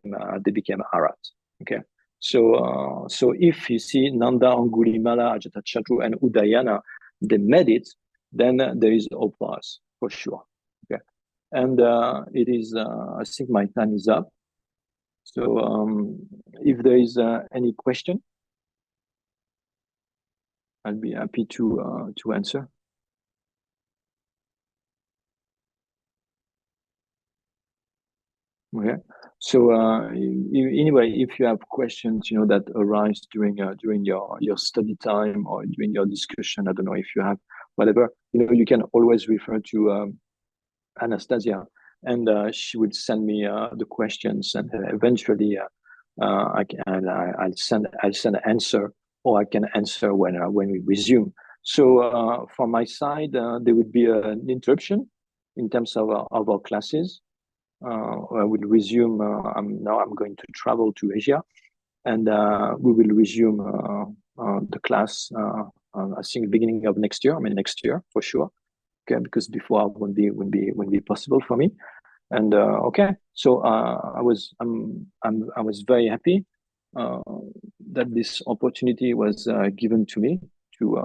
Arat. Okay. So if you see Nanda, Angulimala, Ajatashatru, and Udayana, they made it, then there is hope for us, for sure. Okay, and it is. I think my time is up. So if there is any question, I'll be happy to answer. Okay. So anyway, if you have questions, that arise during your study time or during your discussion, I don't know if you have whatever, you can always refer to Anastasia, and she would send me the questions, and eventually I'll send an answer, or I can answer when we resume. So from my side, there would be an interruption in terms of our classes. I will resume. Now I'm going to travel to Asia, and we will resume the class. I think beginning of next year. I mean next year for sure. Okay, because before won't be possible for me. And okay, so I was very happy that this opportunity was given to me to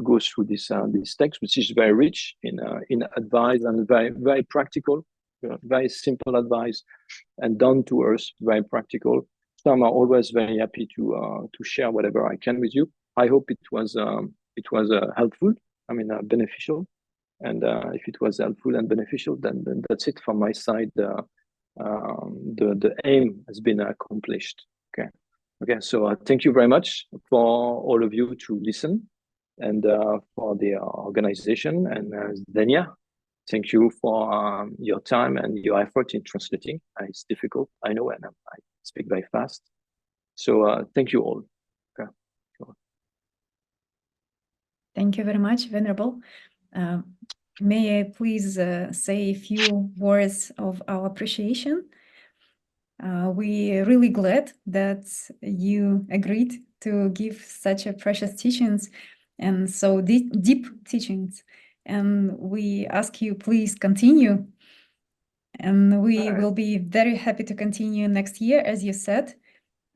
go through this text, which is very rich in advice and very practical. Very simple advice and down to earth, very practical. So I'm always very happy to share whatever I can with you. I hope it was helpful. I mean beneficial. And if it was helpful and beneficial, then that's it from my side. The aim has been accomplished. Okay. So thank you very much for all of you to listen, and for the organization, and Dania. Thank you for your time and your effort in translating. It's difficult, I know, and I speak very fast. So thank you all. Okay. Thank you very much, Venerable. may I please say a few words of our appreciation? We're really glad that you agreed to give such a precious teachings and so deep teachings. And we ask you, please continue. And we will be very happy to continue next year, as you said,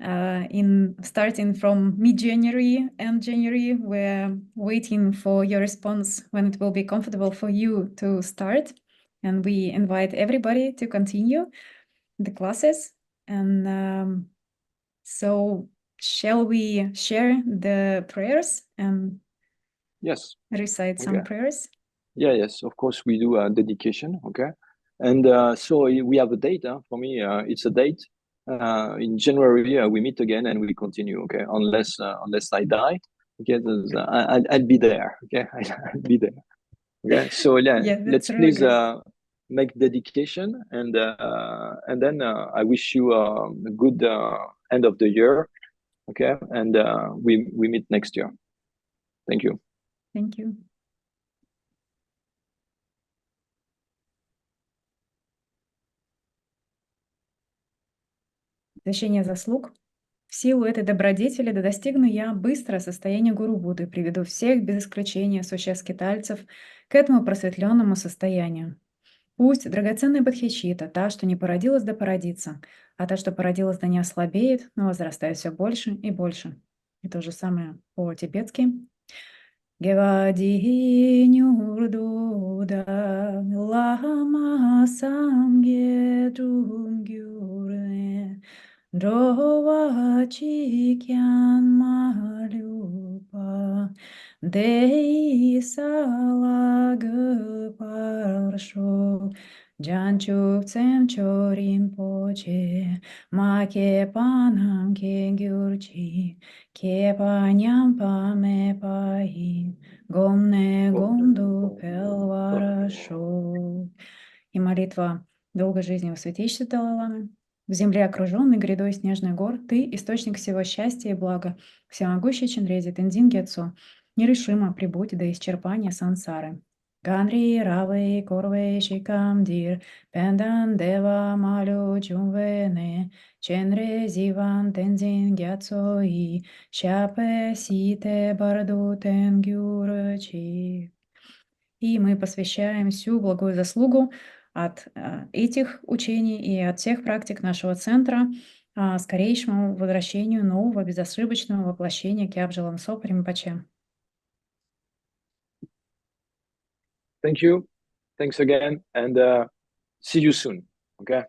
starting from mid-January and January. We're waiting for your response when it will be comfortable for you to start. And we invite everybody to continue the classes. And so shall we share the prayers and Yes. recite some prayers? Yes, of course we do a dedication, okay? And so we have a date, for me, it's a date. In January, we meet again and we continue, okay? Unless I die, okay? I'll be there, okay? I'll be there, okay? So let's really please make dedication and then I wish you a good end of the year, okay? And we meet next year. Thank you. Thank you. Возвещение заслуг. В силу этой добродетели да достигну я быстро состояния Гуру Будды, приведу всех без исключения существ скитальцев к этому просветленному состоянию. Пусть драгоценная бодхичита, та, что не породилась, да породится, а та, что породилась, да не ослабеет, но возрастает все больше и больше. И то же самое по-тибетски. Гевади нюрдуда лама самге дунгюре Drowa chikyan malupa Dei salagu parsho Janchuk tsem chorim poche Ma ke panam ke gyurchi Ke panyam pa me pahi Гомне гонду пелварашо. И молитва долгой жизни во святейшестве Далай-ламы. В земле, окруженной грядой снежных гор, ты — источник всего счастья и блага, всемогущий Чендрези, Тензин Гетсо, нерешимо прибудь до исчерпания сансары. Ганри, Равы, Корвы, Шикамдир, Пендан, Дева, Малю, Чумвене, Ченре, Зиван, Тензин Гетсо и Шапе, Сите, Барду, Тенгюрчи. И мы посвящаем всю благую заслугу от этих учений и от всех практик нашего центра скорейшему возвращению нового безошибочного воплощения Кьабжа Ламсо Римпоче. Thank you. Thanks again, and see you soon. Okay.